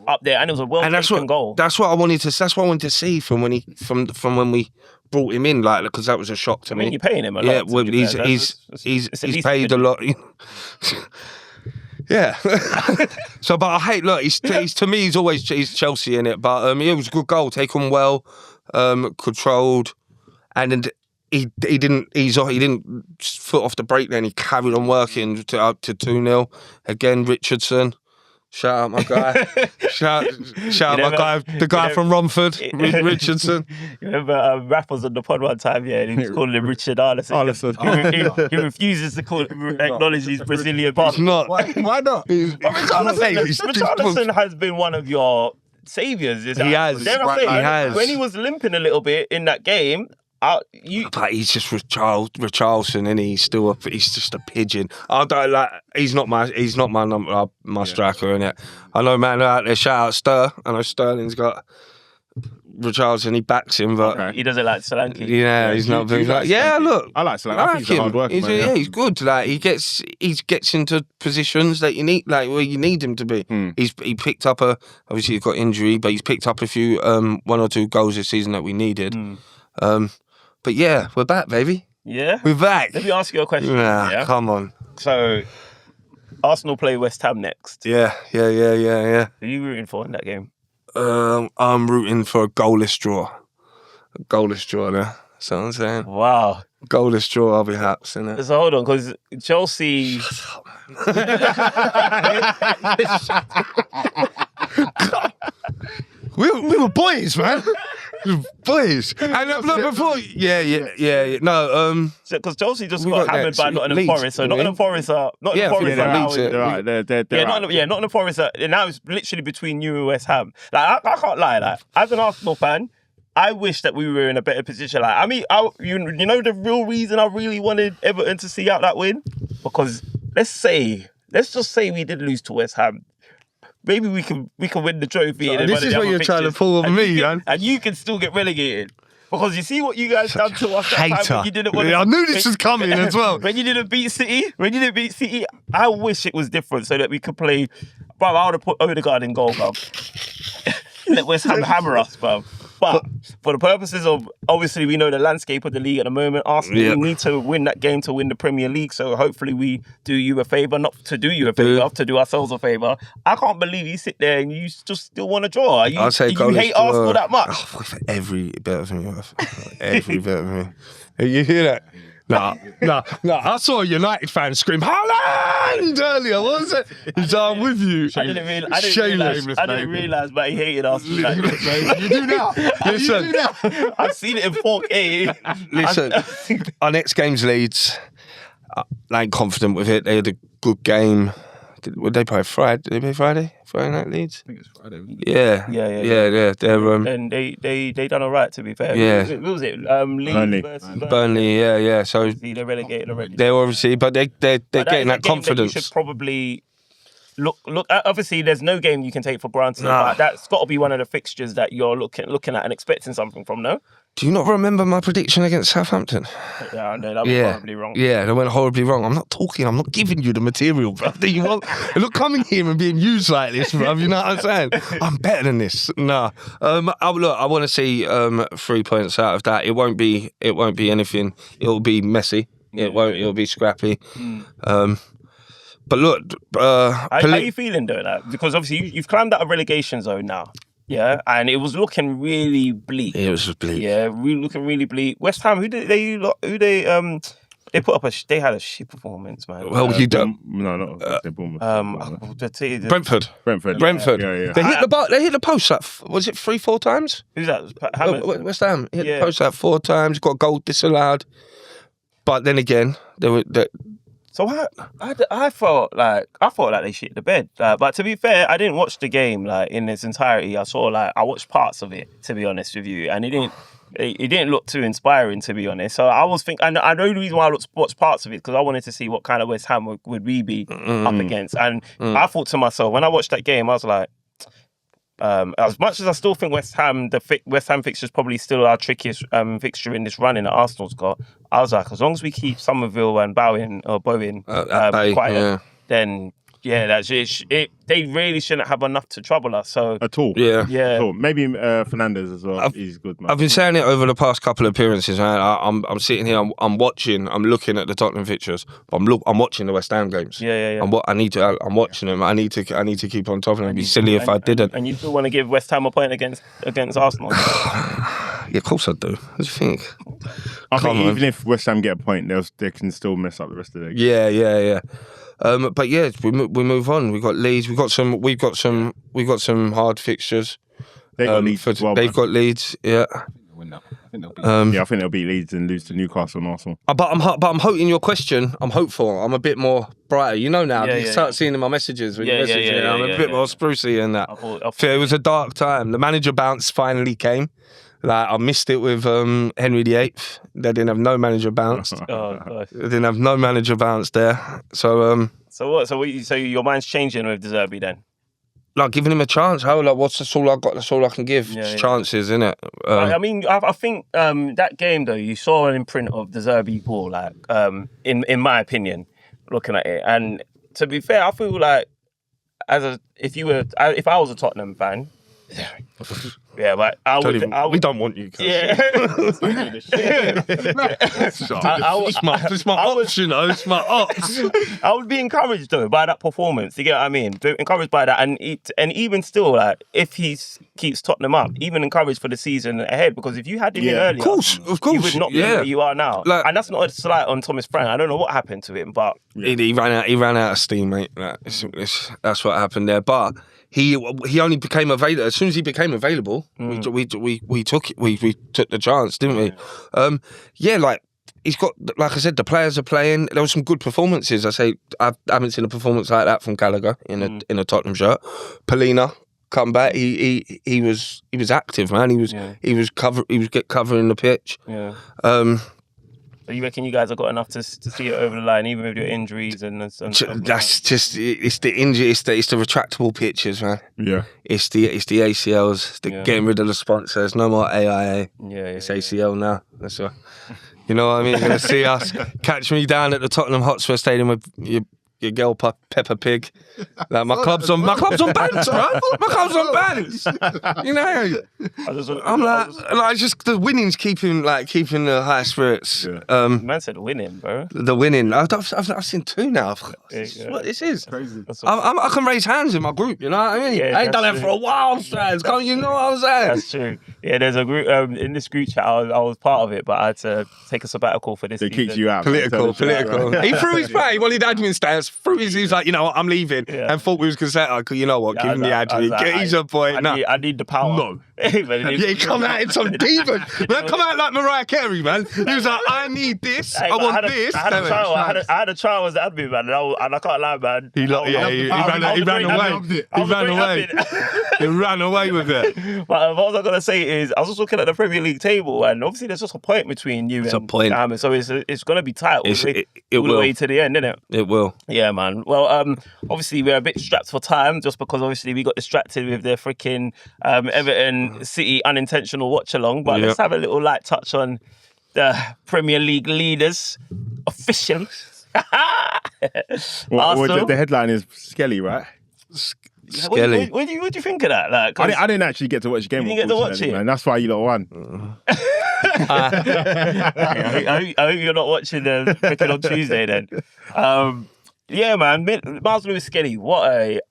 up there, and it was a well-taken goal. That's what I wanted to. That's what I wanted to see from when we brought him in, like, because that was a shock to me. You're paying him a lot. Yeah, well, he's paid a lot. Yeah. So, but I hate. Look, he's to me. He's Chelsea in it, but it was a good goal, taken well, controlled, and he didn't foot off the brake. Then he carried on working up to 2-0 again. Richardson. Shout out my guy. shout out my guy, the guy from Romford, Richardson. You remember Raph was on the pod one time, and he was calling him Richard Allister. He refuses to acknowledge his Brazilian passport. Why not? Richarlison has been one of your saviours. He has. When he was limping a little bit in that game, but he's just Richarlison, and he's just a pigeon. I don't like. He's not my number, my striker, innit? I know, man, out there. Shout out Stir. I know Sterling's got Richarlison. He backs him, but he doesn't like Solanke. Yeah, he's not very. Look, I like Solanke. I think he's a hard worker. He's good. Like he gets into positions that you need, like where you need him to be. He picked up obviously he's got injury, but he's picked up a few 1 or 2 goals this season that we needed. But yeah, we're back, baby. Yeah? We're back. Let me ask you a question. Yeah? Come on. So, Arsenal play West Ham next. Yeah. Who are you rooting for in that game? I'm rooting for a goalless draw. A goalless draw now. That's what I'm saying. Wow. Goalless draw, I'll be happy, innit? So hold on, because Chelsea... We were boys, man. Boys. And look, before... Yeah. No, because Chelsea just got hammered by Nottingham Forest. So Nottingham Forest are... Nottingham Forest are... Nottingham Forest are... Now it's literally between you and West Ham. Like, I can't lie. Like, as an Arsenal fan, I wish that we were in a better position. Like, I mean, you know the real reason I really wanted Everton to see out that win? Because let's just say we did lose to West Ham. Maybe we can win the trophy. So this is what you're trying to pull on me, man. And you can still get relegated. Because you see what you guys done to us that time when you didn't want I knew this was coming as well. When you didn't beat City, I wish it was different so that we could play. Bro, I would have put Odegaard in goal, bro. Let West Ham hammer us, bro. But for the purposes of, obviously, we know the landscape of the league at the moment. Arsenal need to win that game to win the Premier League. So hopefully we do you a favour, not to do you a favour, to do ourselves a favour. I can't believe you sit there and you just still want to draw. I'll say you hate Arsenal that much? Oh, every bit of me. Every bit of me. You hear that? Nah. I saw a United fan scream, Haaland! Earlier, what was it? He's I'm with you. I didn't realise, but he hated us. You do now. Listen. You do now. I've seen it in 4K. Listen, our next game's Leeds. I ain't confident with it. They had a good game. Would they play Friday? Did they play Friday? Friday night Leeds? I think it's Friday. Yeah. They're And they done all right, to be fair. Yeah. What was it? Burnley. Leeds versus Burnley. Yeah. So They're relegated already. they're obviously, but they're But getting that is a game confidence. That you should probably look. Obviously, there's no game you can take for granted. Nah. But that's got to be one of the fixtures that you're looking at and expecting something from. No. Do you not remember my prediction against Southampton? Yeah, no, that was horribly wrong. Yeah, they went horribly wrong. I'm not giving you the material, bro. Do you want? Look, coming here and being used like this, bro. You know what I'm saying? I'm better than this. Nah. I want to see 3 points out of that. It won't be anything. It'll be messy. It'll be scrappy. But look, how are you feeling doing that? Because obviously you've climbed out of relegation zone now. Yeah, and it was looking really bleak. It was bleak. Yeah, looking really bleak. West Ham, they put up they had a shit performance, man. Well, you don't. No, not Bournemouth. Brentford. Yeah. They hit the post like, was it 3-4 times? Who's that? West Ham hit the post like 4 times. Got a goal disallowed. But then again, So I felt like they shit the bed. But to be fair, I didn't watch the game like in its entirety. I watched parts of it, to be honest with you, and it didn't look too inspiring, to be honest. So I was thinking, and I know the reason why I watched parts of it because I wanted to see what kind of West Ham would we be up against. And I thought to myself when I watched that game, I was like, as much as I still think West Ham fixture is probably still our trickiest fixture in this run in that Arsenal's got, I was like, as long as we keep Somerville and Bowen quiet, then that's it. They really shouldn't have enough to trouble us. So at all. Yeah. At all. Maybe Fernandez as well. He's good, man. I've been saying it over the past couple of appearances, man. I'm sitting here, I'm watching, I'm looking at the Tottenham fixtures, but I'm watching the West Ham games. Yeah. I'm watching them. I need to keep on top of them. It'd be silly if I didn't. And you still want to give West Ham a point against Arsenal? Yeah, of course I do. What do you think? I think even if West Ham get a point, they can still mess up the rest of the game. Yeah. But yeah, we move on. We've got Leeds. We've got some hard fixtures. They've got Leeds as well. They've got Leeds. Yeah. I think they'll beat Leeds and lose to Newcastle and Arsenal. But I'm hoping your question. I'm hopeful. I'm a bit more brighter. You know now. You start seeing in my messages when you message me. I'm a bit more sprucey in that. It was a dark time. The manager bounce finally came. Like I missed it with Henry VIII. They didn't have no manager bounce. Gosh. They didn't have no manager bounce there. So So your mind's changing with Zerbi then? Like giving him a chance. That's all I got. That's all I can give. Chances, innit? I mean, I think that game though, you saw an imprint of the Zerbi ball. Like, in my opinion, looking at it, and to be fair, I feel like if I was a Tottenham fan. Yeah, but we don't want you. Yeah. It's my ops, you know. It's my ops. I would be encouraged though by that performance. You get what I mean? Encouraged by that, and even still, like if he keeps Tottenham up, even encouraged for the season ahead. Because if you had him in earlier, of course, you would not be where you are now. Like, and that's not a slight on Thomas Frank. I don't know what happened to him, but he ran out of steam, mate. That's what happened there. But he only became available as soon as he became available. We took the chance, didn't we? Like he's got, like I said, the players are playing. There were some good performances. I haven't seen a performance like that from Gallagher in a Tottenham shirt. Polina come back. He was active, man. He was covering the pitch. Yeah. So you reckon you guys have got enough to see it over the line, even with your injuries and that's just it's the injury, it's the retractable pitches, man. Yeah, it's the ACLs, getting rid of the sponsors. No more AIA. It's ACL now. That's what. You know what I mean? You're gonna see us catch me down at the Tottenham Hotspur Stadium with your your girl Peppa Pig. Like my club's on bands, bro. My club's on bands. You know, I'm like just the winning's keeping the high spirits. Yeah. Man said winning, bro. The winning. I've seen 2 now. What this is? Crazy. I can raise hands in my group. You know what I mean? Yeah, I ain't done that for a while, Strands. You know what I'm saying? That's true. Yeah, there's a group in this group chat. I was part of it, but I had to take a sabbatical for this. They kicked you out. Political. He threw his pay. He wanted admin stance. He was like, you know what, I'm leaving. Yeah. And thought we was consent. You know what, give him the admin. He's a boy. I need the power. No. He come out in some demon. Man, come out like Mariah Carey, man. He was like, I need this. I want this. I had a trial as admin, man, and I can't lie, man. He ran away. He ran away with it. But what I was going to say is, I was just looking at the Premier League table, and obviously there's just a point between you and Mohammed, so it's going to be tight all the way to the end, isn't it? It will. Yeah, man. Well, obviously we're a bit strapped for time, just because obviously we got distracted with the freaking Everton City unintentional watch along. But let's have a little light touch on the Premier League leaders officially. The headline is Skelly, right? Skelly. What do you think of that? Like, I didn't actually get to watch the game. You didn't get to watch it, man. That's why you lot won. I hope you're not watching the freaking on Tuesday then. Yeah, man. Miles Lewis-Skelly, what a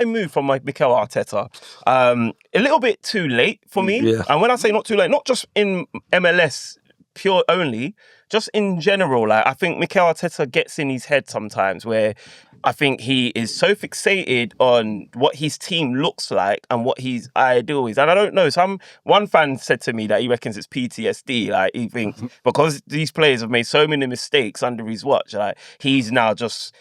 move from Mikel Arteta. A little bit too late for me. Yeah. And when I say not too late, not just in MLS pure only, just in general. Like, I think Mikel Arteta gets in his head sometimes, where I think he is so fixated on what his team looks like and what his ideal is. And I don't know, one fan said to me that he reckons it's PTSD. Like, he thinks because these players have made so many mistakes under his watch, like, he's now just...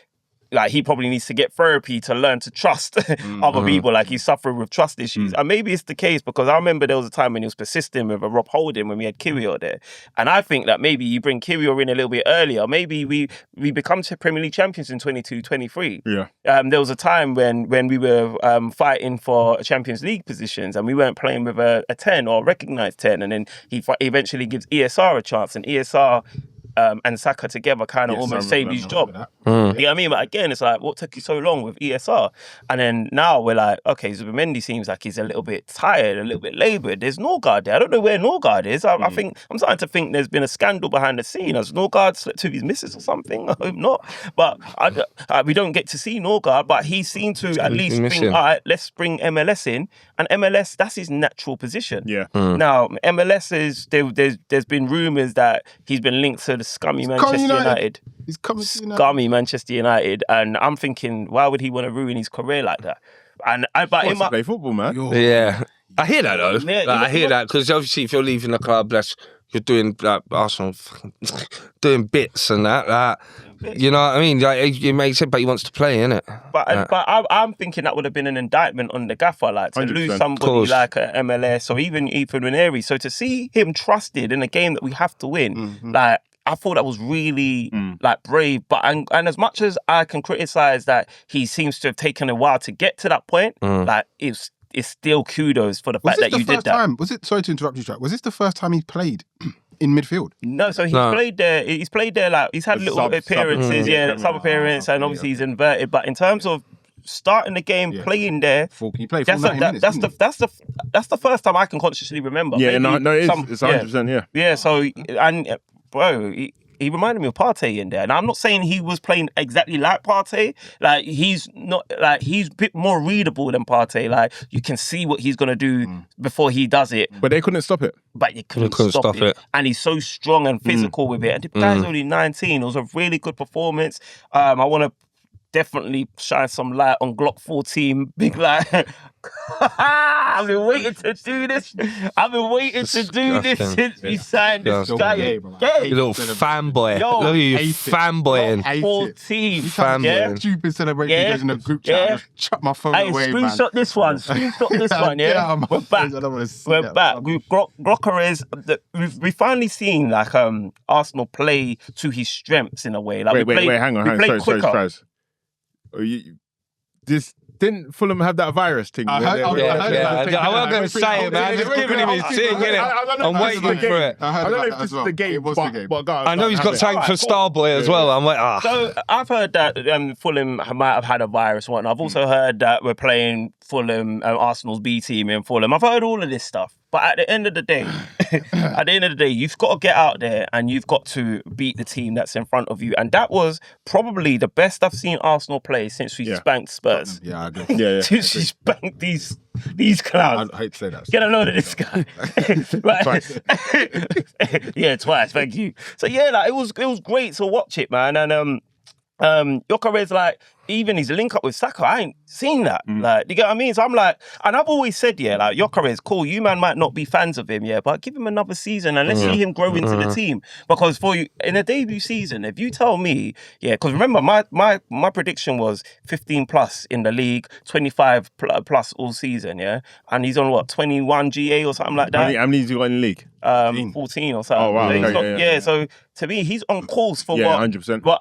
Like, he probably needs to get therapy to learn to trust other people. Like, he's suffering with trust issues. And maybe it's the case because I remember there was a time when he was persisting with a Rob Holding when we had Kyrgios there. And I think that maybe you bring Kyrgios in a little bit earlier. Maybe we become Premier League champions in 22-23. Yeah. There was a time when we were fighting for Champions League positions and we weren't playing with a 10 or a recognised 10. And then he eventually gives ESR a chance, and ESR... and Saka together kind of almost saved his job. You know what I mean? But again, it's like, what took you so long with ESR? And then now we're like, okay, Zubimendi seems like he's a little bit tired, a little bit laboured. There's Norgard there. I don't know where Norgard is. I think I'm starting to think there's been a scandal behind the scene. Has Norgard slept with his missus or something? I hope not. But we don't get to see Norgard, but he seemed to at least think, all right, let's bring MLS in. And MLS, that's his natural position. Yeah. Now, MLS is, there's been rumours that he's been linked to the scummy Manchester United. He's coming to United. Scummy Manchester United. And I'm thinking, why would he want to ruin his career like that? But he wants to play football, man. Yeah. I hear that, though. Yeah, I hear that, because obviously if you're leaving the club, you're doing like Arsenal, doing bits and that. You know what I mean? Like, it makes it, but he wants to play, innit? But I'm thinking that would have been an indictment on the gaffer, like to 100%. lose somebody like a MLS or even Ethan Ranieri. So to see him trusted in a game that we have to win, like, I thought that was really like brave. But and as much as I can criticise that he seems to have taken a while to get to that point, like it's still kudos for the fact that you did that. Was it? Sorry to interrupt you, Jack. Was this the first time he played in midfield? No, so played there. He's played there, like, he's had little appearances, sub appearance, and obviously he's inverted. But in terms of starting the game, playing there, He played for 90 minutes. That's the first time I can consciously remember. Yeah, it's 100%. Yeah. Yeah. So bro. He reminded me of Partey in there. And I'm not saying he was playing exactly like Partey. Like, he's not, like, he's a bit more readable than Partey. Like, you can see what he's going to do before he does it. But they couldn't stop it. But you couldn't stop it. And he's so strong and physical with it. And the guy's only 19. It was a really good performance. I want to definitely shine some light on Glock 14. Big light. I've been waiting to do this. Since we signed this guy. You little fanboy. Look at you fanboying. 14. Fanboying. Stupid celebration goes in a group chat. I just chuck my phone away, man. Screenshot this one. Yeah. We're back. We're back. Glockeres, we've finally seen, like, Arsenal play to his strengths in a way. Like, wait, hang on. Sorry. Didn't Fulham have that virus thing? I heard- Yeah, I heard yeah. that. I'm not going to say it, man. Just giving him his thing, innit? I'm waiting for it. I heard I don't know about if that this as is well. the game, It was the game. but I know he's got something for Starboy as well. I'm like, So I've heard that Fulham might have had a virus and whatnot. I've also heard that we're playing Fulham, Arsenal's B team in Fulham. I've heard all of this stuff. But at the end of the day, you've got to get out there and you've got to beat the team that's in front of you. And that was probably the best I've seen Arsenal play since we spanked Spurs. Yeah, I agree. Yeah. Since we spanked these clowns. I hate to say that. Get a load of this guy. Twice. Yeah, twice. Thank you. So yeah, like it was great to watch it, man. And Gyökeres, like, even his link up with Saka, I ain't seen that. Like, you get what I mean? So I'm like, and I've always said, yeah, like, Gyökeres, cool, you man might not be fans of him, yeah, but give him another season and let's see him grow into the team. Because for you, in a debut season, if you tell me, yeah, because remember, my prediction was 15 plus in the league, 25 plus all season, yeah? And he's on what, 21 GA or something like that? How many has he got in the league? 14 or something. Oh, wow. So he's Okay, not- yeah. So to me, he's on course for 100%. what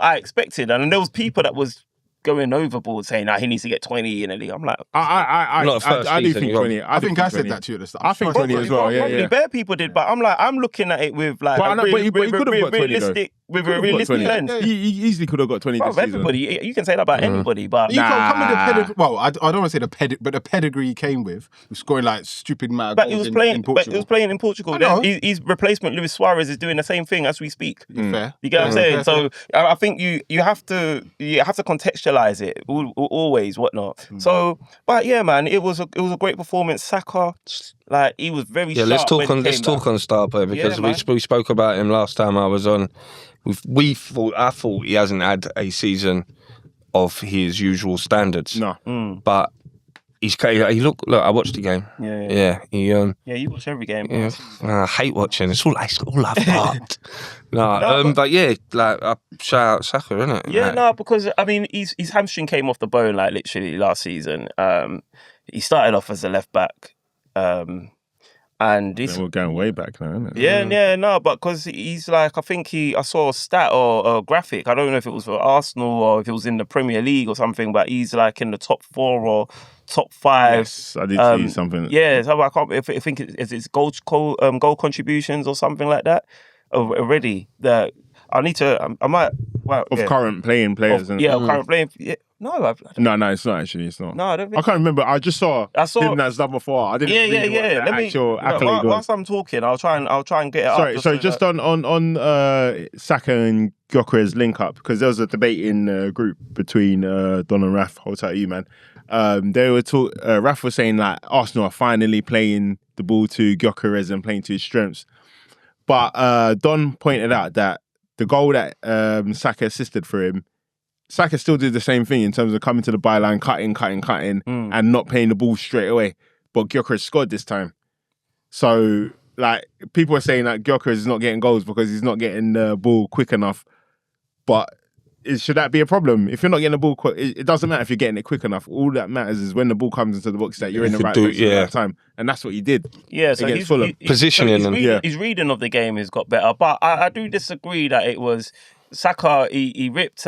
I expected. And there was people that was going overboard saying he needs to get 20 in the league. I'm like, I Not first do season, think you 20. I think I said 20. that to you at the start. I think 20 as well. Yeah, probably yeah. bare people did, but I'm looking at it with like But I a know- but he could have got 20 though. with a realistic lens. He easily could have got 20 Bro, this season. everybody, you can say that about anybody, but You can't come with the pedigree. Well, I don't want to say the pedigree, but the pedigree he came with, scoring like stupid amount of But he goals was playing. in But Portugal. he was playing in Portugal. I know. His replacement, Luis Suarez, is doing the same thing as we speak. Fair. You get what I'm saying? So I think you have to contextualize it always, whatnot. So, but yeah, man, it was a great performance. Saka, like, he was very yeah, sharp. let's talk when on he came back. Starboy because Yeah, we spoke about him last time I was on. I thought he hasn't had a season of his usual standards. No. But he look. I watched the game. Yeah. Yeah, You watch every game. yeah. I hate watching. It's all I've got. But yeah, like shout out Saka, innit? Yeah, Like, no, because I mean, his hamstring came off the bone like literally last season. He started off as a left back, and this. We're going way back now, isn't it? Yeah, no, but because he's like, I saw a stat or a graphic. I don't know if it was for Arsenal or if it was in the Premier League or something, but he's like in the top 4 or top 5. Yes, I did see something. Yeah, so I think it's goal contributions or something like that already. That I need to. I might. Well, Of current playing players. current playing. Yeah, no, No, it's not actually. It's not. no, I don't think. I can't remember. I just saw him as number 4. I didn't read what the actual accolade was. Whilst I'm talking, I'll try and get it up. Sorry, just on Saka and Gyökeres link up, because there was a debate in the group between Don and Raf. Hold tight, you man. They were Raf was saying like Arsenal are finally playing the ball to Gyökeres and playing to his strengths, but Don pointed out that the goal that Saka assisted for him, Saka still did the same thing in terms of coming to the byline, cutting, and not playing the ball straight away. But Gyökeres scored this time. So, like, people are saying that Gyökeres is not getting goals because he's not getting the ball quick enough. But should that be a problem? If you're not getting the ball quick, it doesn't matter if you're getting it quick enough. All that matters is when the ball comes into the box that you're in the right place at the right time. And that's what he did. Yeah, so against Fulham. Positioning his reading of the game has got better. But I do disagree that it was Saka. He ripped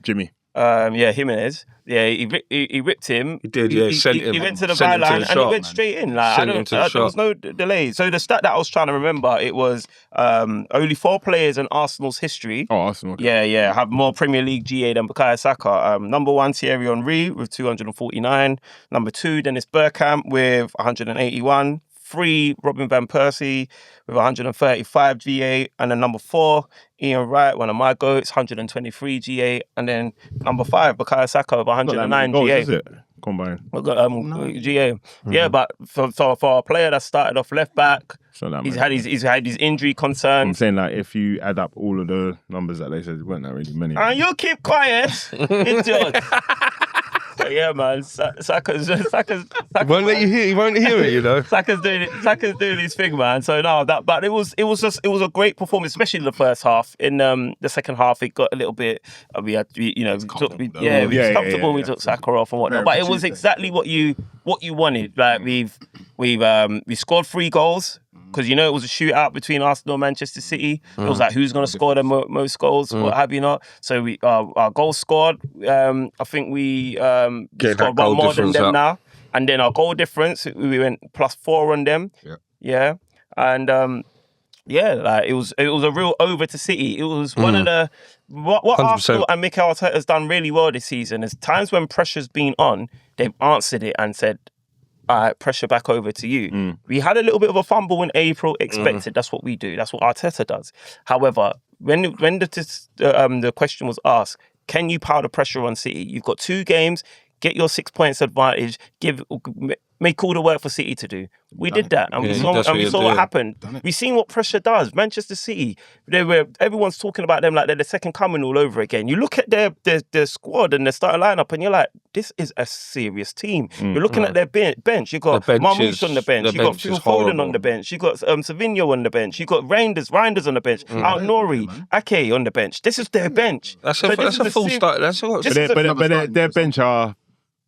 Jimmy. Jimenez. Yeah, he ripped him. He did, yeah. He went to the Sent him to byline the and he shot, went man. straight in. Like, Sent him to the there shot. was no delay. So the stat that I was trying to remember, it was only 4 players in Arsenal's history. Oh, Arsenal. Okay. Yeah, have more Premier League GA than Bukayo Saka. Number 1, Thierry Henry with 249. Number 2, Dennis Bergkamp with 181. 3, Robin van Persie with 135 GA. And then number 4, Ian Wright, one of my goats, 123 GA. And then number 5, Bukayo Saka with Not that 109 many goals, GA. is it? Combined. GA. Yeah, but for a player that started off left back, It's not that he's many. had his injury I'm concerns. saying like if you add up all of the numbers that they said, it weren't that really many. And you keep quiet, idiot. So yeah, man, Saka's He won't let you hear. He won't hear it. You know. Saka's doing his thing, man. So no, but it was a great performance, especially in the first half. In the second half, it got a little bit. We was comfortable. We took Saka off and whatnot. But it was exactly what you wanted. Like we scored 3 goals. Because it was a shootout between Arsenal and Manchester City. It was like who's going to score the most goals, what have you not. So we our goals scored. I think we scored one more than them now. And then our goal difference, we went +4 on them. Yeah. And it was a real over to City. It was one of the what 100%. Arsenal and Mikel Arteta has done really well this season is times when pressure's been on, they've answered it and said, all right, pressure back over to you. We had a little bit of a fumble in April, expected. That's what we do. That's what Arteta does. However, when the question was asked, can you pile the pressure on City? You've got 2 games, get your 6 points advantage, make all the work for City to do. We did that, and we saw what happened. We've seen what pressure does. Manchester City, everyone's talking about them like they're the second coming all over again. You look at their squad and their starting lineup, and you're like, this is a serious team. You're looking at their bench. You got Marmoush on the bench. You got Phil Foden on the bench. You got Savinho on the bench. You got Reinders on the bench. Al-Nouri, Ake on the bench. This is their bench. That's a full start. But their bench are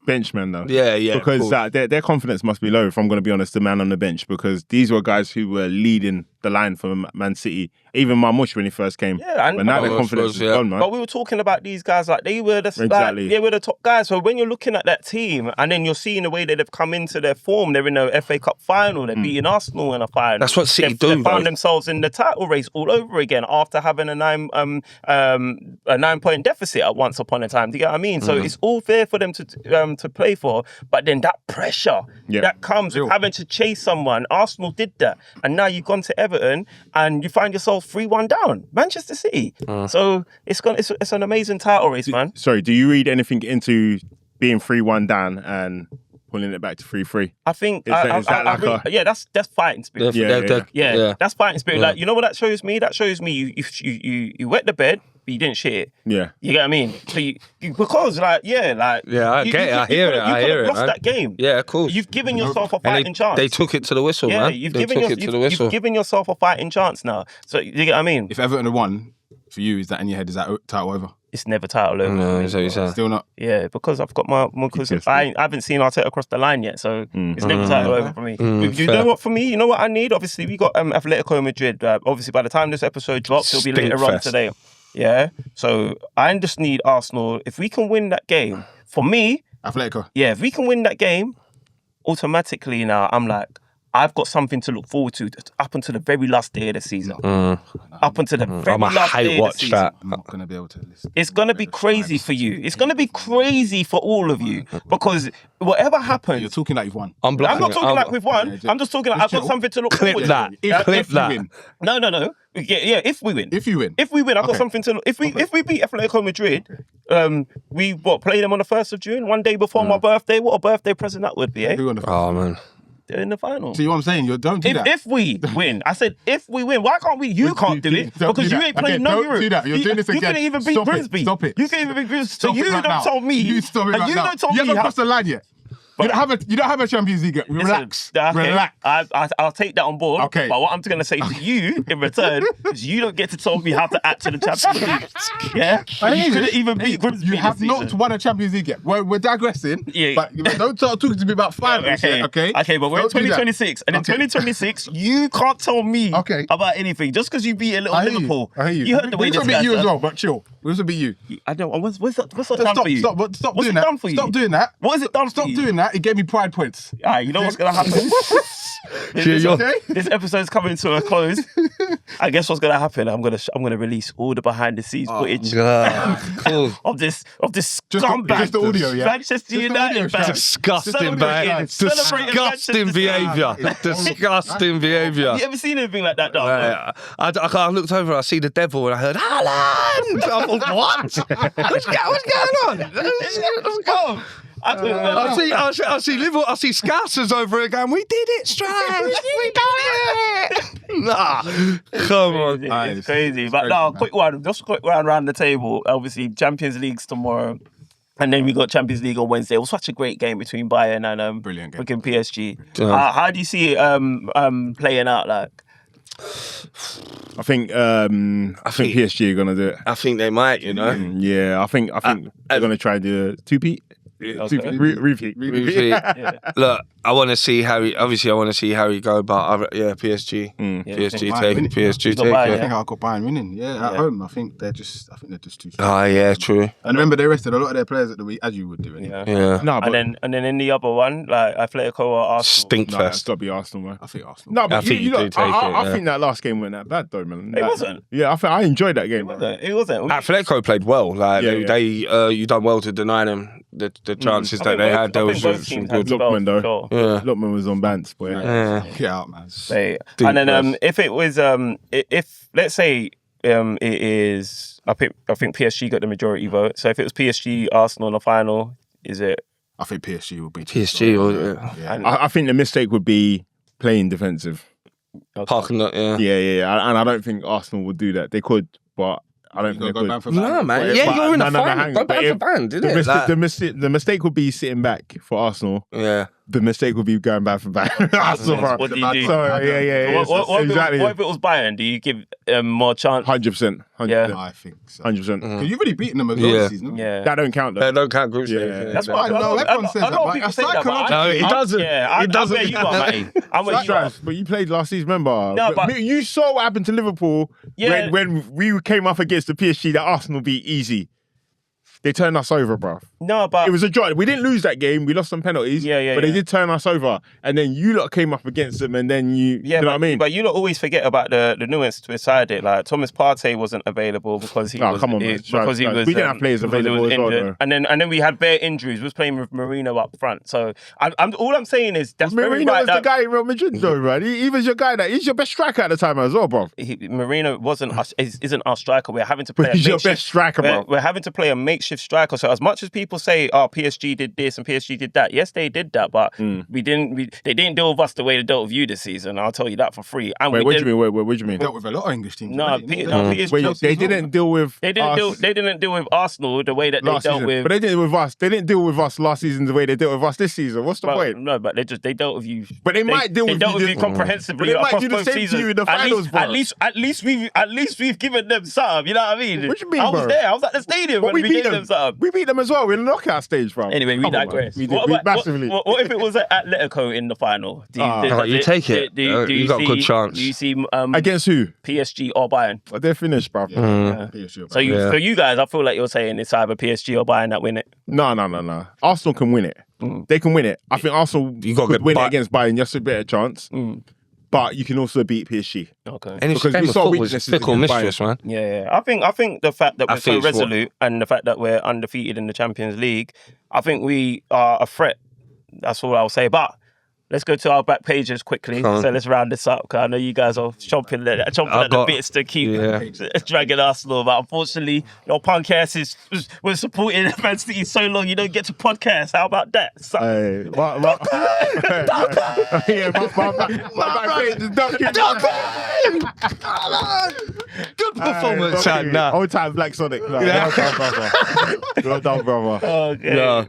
benchmen though. Yeah. Because their confidence must be low, if I'm going to be honest, the man on the bench, because these were guys who were leading the line for Man City. Even Marmoush when he first came. Yeah, but now their confidence is gone, man. But we were talking about these guys like they were the top guys. So when you're looking at that team and then you're seeing the way that they've come into their form, they're in the FA Cup final, they're beating Arsenal in a final. That's what City do. They found themselves in the title race all over again after having a 9-point deficit at once upon a time. Do you get what I mean? So it's all there for them to play for. But then that pressure that comes with having to chase someone. Arsenal did that, and now you've gone to Everton and you find yourself 3-1 down. Manchester City. So it's an amazing title race, man. Sorry, do you read anything into being 3-1 down and pulling it back to 3-3? I think that's fighting spirit. That's fighting spirit. Like, you know what that shows me? That shows me you wet the bed, but you didn't shit it. Yeah, you get what I mean. So I hear it. I hear it. Lost that game. Yeah, of course. You've given yourself a fighting chance. They took it to the whistle, man. You've given yourself a fighting chance now. So you get what I mean. If Everton had won, for you, is that in your head? Is that title over? It's never title over. No, is that what you're saying? Still not. Yeah, because I've got I haven't seen Arteta across the line yet, so it's never title over for me. You know what? For me, you know what I need. Obviously, we got Atletico Madrid. Obviously, by the time this episode drops, it'll be later on today. Yeah, so I just need Arsenal. If we can win that game, for me, Atletico. Yeah, if we can win that game, automatically now I'm like, I've got something to look forward to up until the very last day of the season. Up until the very last day of the season. I'm not going to be able to listen. It's going to be crazy for you. It's going to be crazy for all of you. Because whatever happens... You're talking like you've won. I'm not talking like we've won. I'm just talking like I've got something to look forward to. Clip that. No. Yeah, if we win. If you win. If we win, I've got something to look... If we beat Atletico Madrid, we play them on the 1st of June, one day before my birthday. What a birthday present that would be, eh? Oh, man. They're in the final. See what I'm saying? Don't do that. If we win, I said if we win. Why can't we? You can't do it because you ain't playing no Europe. Don't do that. You're doing this again. You couldn't even beat Grimsby. Stop it. You couldn't even beat Grimsby. So you don't tell me. You stop it right now. You haven't crossed the line yet. You don't have a Champions League yet. Relax. Okay. Relax. I'll take that on board. Okay. But what I'm going to say to you in return is you don't get to tell me how to act in the Champions League. Yeah? You couldn't even beat Grimsby. You have not won a Champions League yet. We're digressing. Yeah. But don't start talking to me about finals. Okay, but we're in 2026. And in 2026, you can't tell me about anything just because you beat a little Liverpool. I hear you. You heard the way this beat you as well, but chill. We also beat you. I don't. What's that done for you? Stop doing that. Done for you? Stop doing that. What has it done for you? Stop doing that. It gave me pride points. All right, you know what's going to happen? This episode's coming to a close. I guess what's going to happen, I'm going to release all the behind the scenes footage of this scumbag. Just the audio, yeah. Manchester United. Disgusting behaviour. Disgusting behaviour. You ever seen anything like that, dog? I looked over, I see the devil, and I heard Haaland. I thought, what? What's going on? Let's go. I see Liverpool. I see Scousers over here going, we did it, Strange. We done it. Nah, come on. It's crazy. But no, quick one around the table. Obviously, Champions League's tomorrow. And then we got Champions League on Wednesday. It was such a great game between Bayern and brilliant game. Freaking PSG. How do you see it playing out? Like, I think PSG are gonna do it. I think they might, you know. Yeah, I think they're gonna try to do a 2-peat. Repeat. Look, I want to see Harry. Obviously, I want to see Harry go, but PSG. PSG take it. PSG take I it. think I've got Bayern winning. Yeah, at home. I think they're just too strong. Oh yeah, true. And remember, they rested a lot of their players at the week, as you would do. Anyway. Yeah. No, but and then in the other one, like Atletico or Arsenal. it's Stinkfest. got to be Arsenal, man. I think Arsenal. No, but I think you do take it, I yeah. think that last game wasn't that bad, though, man. It wasn't. Yeah, I enjoyed that game. It wasn't. Atletico played well. Like Yeah, they you done well to deny them the chances that they had. There was some good. Lookman, though. Sure. Yeah. Lookman was on Bants, boy. Yeah. Get out, man. And then if it was if let's say it is I think PSG got the majority vote. So if it was PSG Arsenal in the final, is it? I think PSG will be PSG. I think the mistake would be playing defensive. Parking lot, yeah. Yeah. And I don't think Arsenal would do that. They could, but I don't think they go could. bang for No, bang. man. Yeah, you're in the final. hang Go on. But band if- for band, didn't it? The mistake would be sitting back for Arsenal. Yeah. The mistake would be going back for back. Arsenal, bro. What do you do? Sorry, yeah. What Exactly. if it was Bayern? Do you give more chance? 100%. Yeah. I think so. 100%. Because you've already beaten them as well Yeah. this season. haven't you? Yeah. That don't count, though. They don't count group stage. Yeah. That's I what know, everyone says a lot that, of but people a say that, but psychological- No, it doesn't. Yeah, It doesn't. I bet you are, Matty. I'm with you. Trash, but you played last season, remember? No, but- you saw what happened to Liverpool Yeah. when we came up against the PSG that Arsenal beat easy. They turned us over, bro. No, but It was a draw. We didn't lose that game. We lost some penalties. Yeah, But they yeah. did turn us over. And then you lot came up against them, and then you know what I mean? But you don't always forget about the nuance beside it. Like Thomas Partey wasn't available because he Oh, was come on, man. because he Right. was We didn't have players because he available was as well, injured. though. And then we had bare injuries. We was playing with Marino up front. So all I'm saying is that's very Marino right. was the guy in Real Madrid, though, man. He was your guy. He's your best striker at the time as well, bro. Marino isn't our striker. We're having to play. But he's your best striker, bro. We're having to play a makeshift striker. So as much as people say, "Oh, PSG did this and PSG did that," yes, they did that, but they didn't deal with us the way they dealt with you this season. I'll tell you that for free. And Wait, we what do did- you mean? What do you mean? Dealt with a lot of English teams. No, already, P- didn't no, they? PSG Wait, they didn't deal with They didn't us deal with Arsenal the way that they last dealt season. with. But they did it with us. They didn't deal with us last season the way they dealt with us this season. What's the but, point? no, but they dealt with you. But they might deal they with dealt you with you this- comprehensively But they might across do the both same to seasons. you in the finals, bro. At least we've given them some. You know what I mean? What you mean, I was bro? there. I was at the stadium But when we we beat gave them. them some. We beat them as well. We're in the knockout stage, bro. Anyway, we Come on, man. digress. We did massively. What if it was at Atletico in the final? You take it. You got a good chance. Do you see Against who? PSG or Bayern? But they're finished, bro. PSG will So be- for you guys, I feel like you're saying it's either PSG or Bayern that win it. No. Arsenal can win it. They can win it. I think Arsenal You got could good win it Bay- against Bayern. Just a better chance. But you can also beat PSG. Okay. And it's Because game we of saw football is weaknesses fickle against mistress, man. Yeah. I think the fact that I we're so think it's what- resolute and the fact that we're undefeated in the Champions League, I think we are a threat. That's all I'll say. But let's go to our back pages quickly. Come on. So let's round this up because I know you guys are chomping at the bits to keep dragging Arsenal. But unfortunately, your punk asses was supporting Man City so long you don't get to podcast. How about that? So, Hey, yeah, my back page is ducking. Good performance, son. Nah. Old time Black Sonic. No, well done, brother. Well done, brother. okay. No.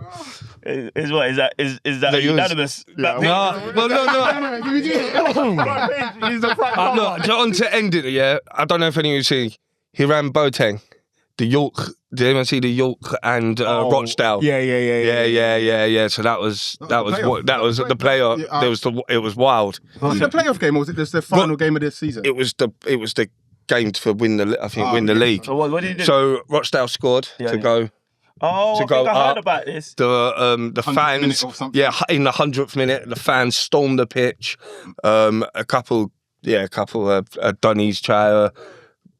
Is what is that? Is that yours? unanimous? Yeah, Back No, no. He's the front Look, on to end it, yeah. I don't know if any of you see Hiram Boateng, the York. Did anyone see the York and Rochdale? Yeah. So that was the playoff. playoff. Yeah, It was wild. Was it the playoff game or was it just the final game of this season? It was the game to win the league. So what did you do? So Rochdale scored to go. I think go I heard up. about this. The 100th fans, minute or something. yeah, in the 100th minute, the fans stormed the pitch. A couple Donnie's try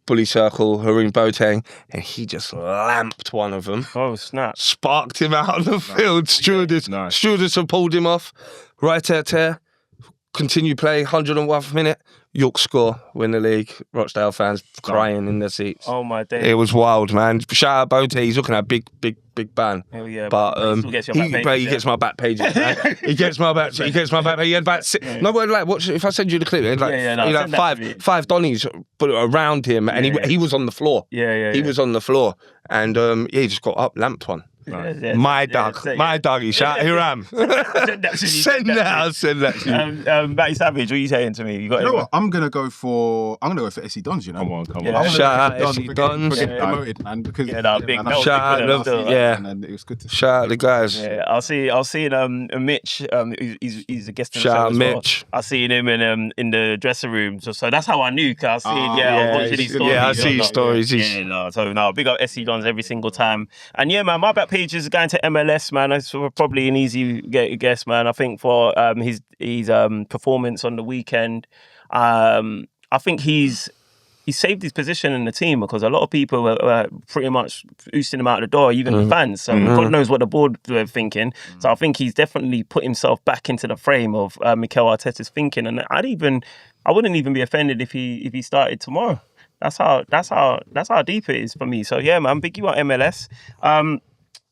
bully circle, Haroon Boateng, and he just lamped one of them. Oh snap! Sparked him out of the field. Stewardess had pulled him off. Right there. Continue play, 101th minute. York score, win the league. Rochdale fans crying in their seats. Oh my days! It was wild, man. Shout out Bote. He's looking at a big ban. Hell yeah! But he still gets your back pages, he gets my back pages. Man. He gets my back. He gets my back. He had about no, but like, watch if I send you the clip. He had like, no, he had send like that to me. five Donnies around him, and he was on the floor. Yeah. He was on the floor, and he just got up, lamped one. My doggy. Shout out Hiram. Send that. Matty Savage, what are you saying to me? You got You know what? I'm gonna go for SC Dons. You know. Come on. Yeah. Shout out SC Dons. Promoted, man. Because Big shout out, and it was good to see. Shout out the guys. Yeah, I'll see Mitch. He's a guest. Shout out as well. Mitch. I seen him in the dressing room. So that's how I knew. Cause I seen I was watching his stories. I see his stories. Big up SC Dons every single time. And yeah, man, my back page is going to MLS, man. It's probably an easy guess, man. I think for his performance on the weekend, I think he's saved his position in the team because a lot of people were pretty much oosting him out the door, even the fans. So God knows what the board were thinking. So I think he's definitely put himself back into the frame of Mikel Arteta's thinking. And I wouldn't even be offended if he started tomorrow. That's how deep it is for me. So yeah, man, big you on MLS.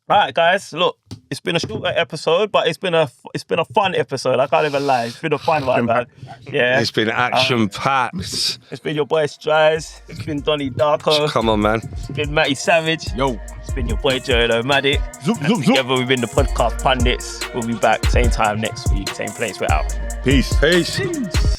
All right, guys. Look, it's been a shorter episode, but it's been a fun episode. I can't even lie. It's been a fun one, man. Yeah, it's been action packed. It's been your boy Strides. It's been Donnie Darko. Come on, man. It's been Matty Savage. Yo. It's been your boy Joe Maddy. Together we've been the podcast Pundits. We'll be back same time next week, same place. We're out. Peace. Peace.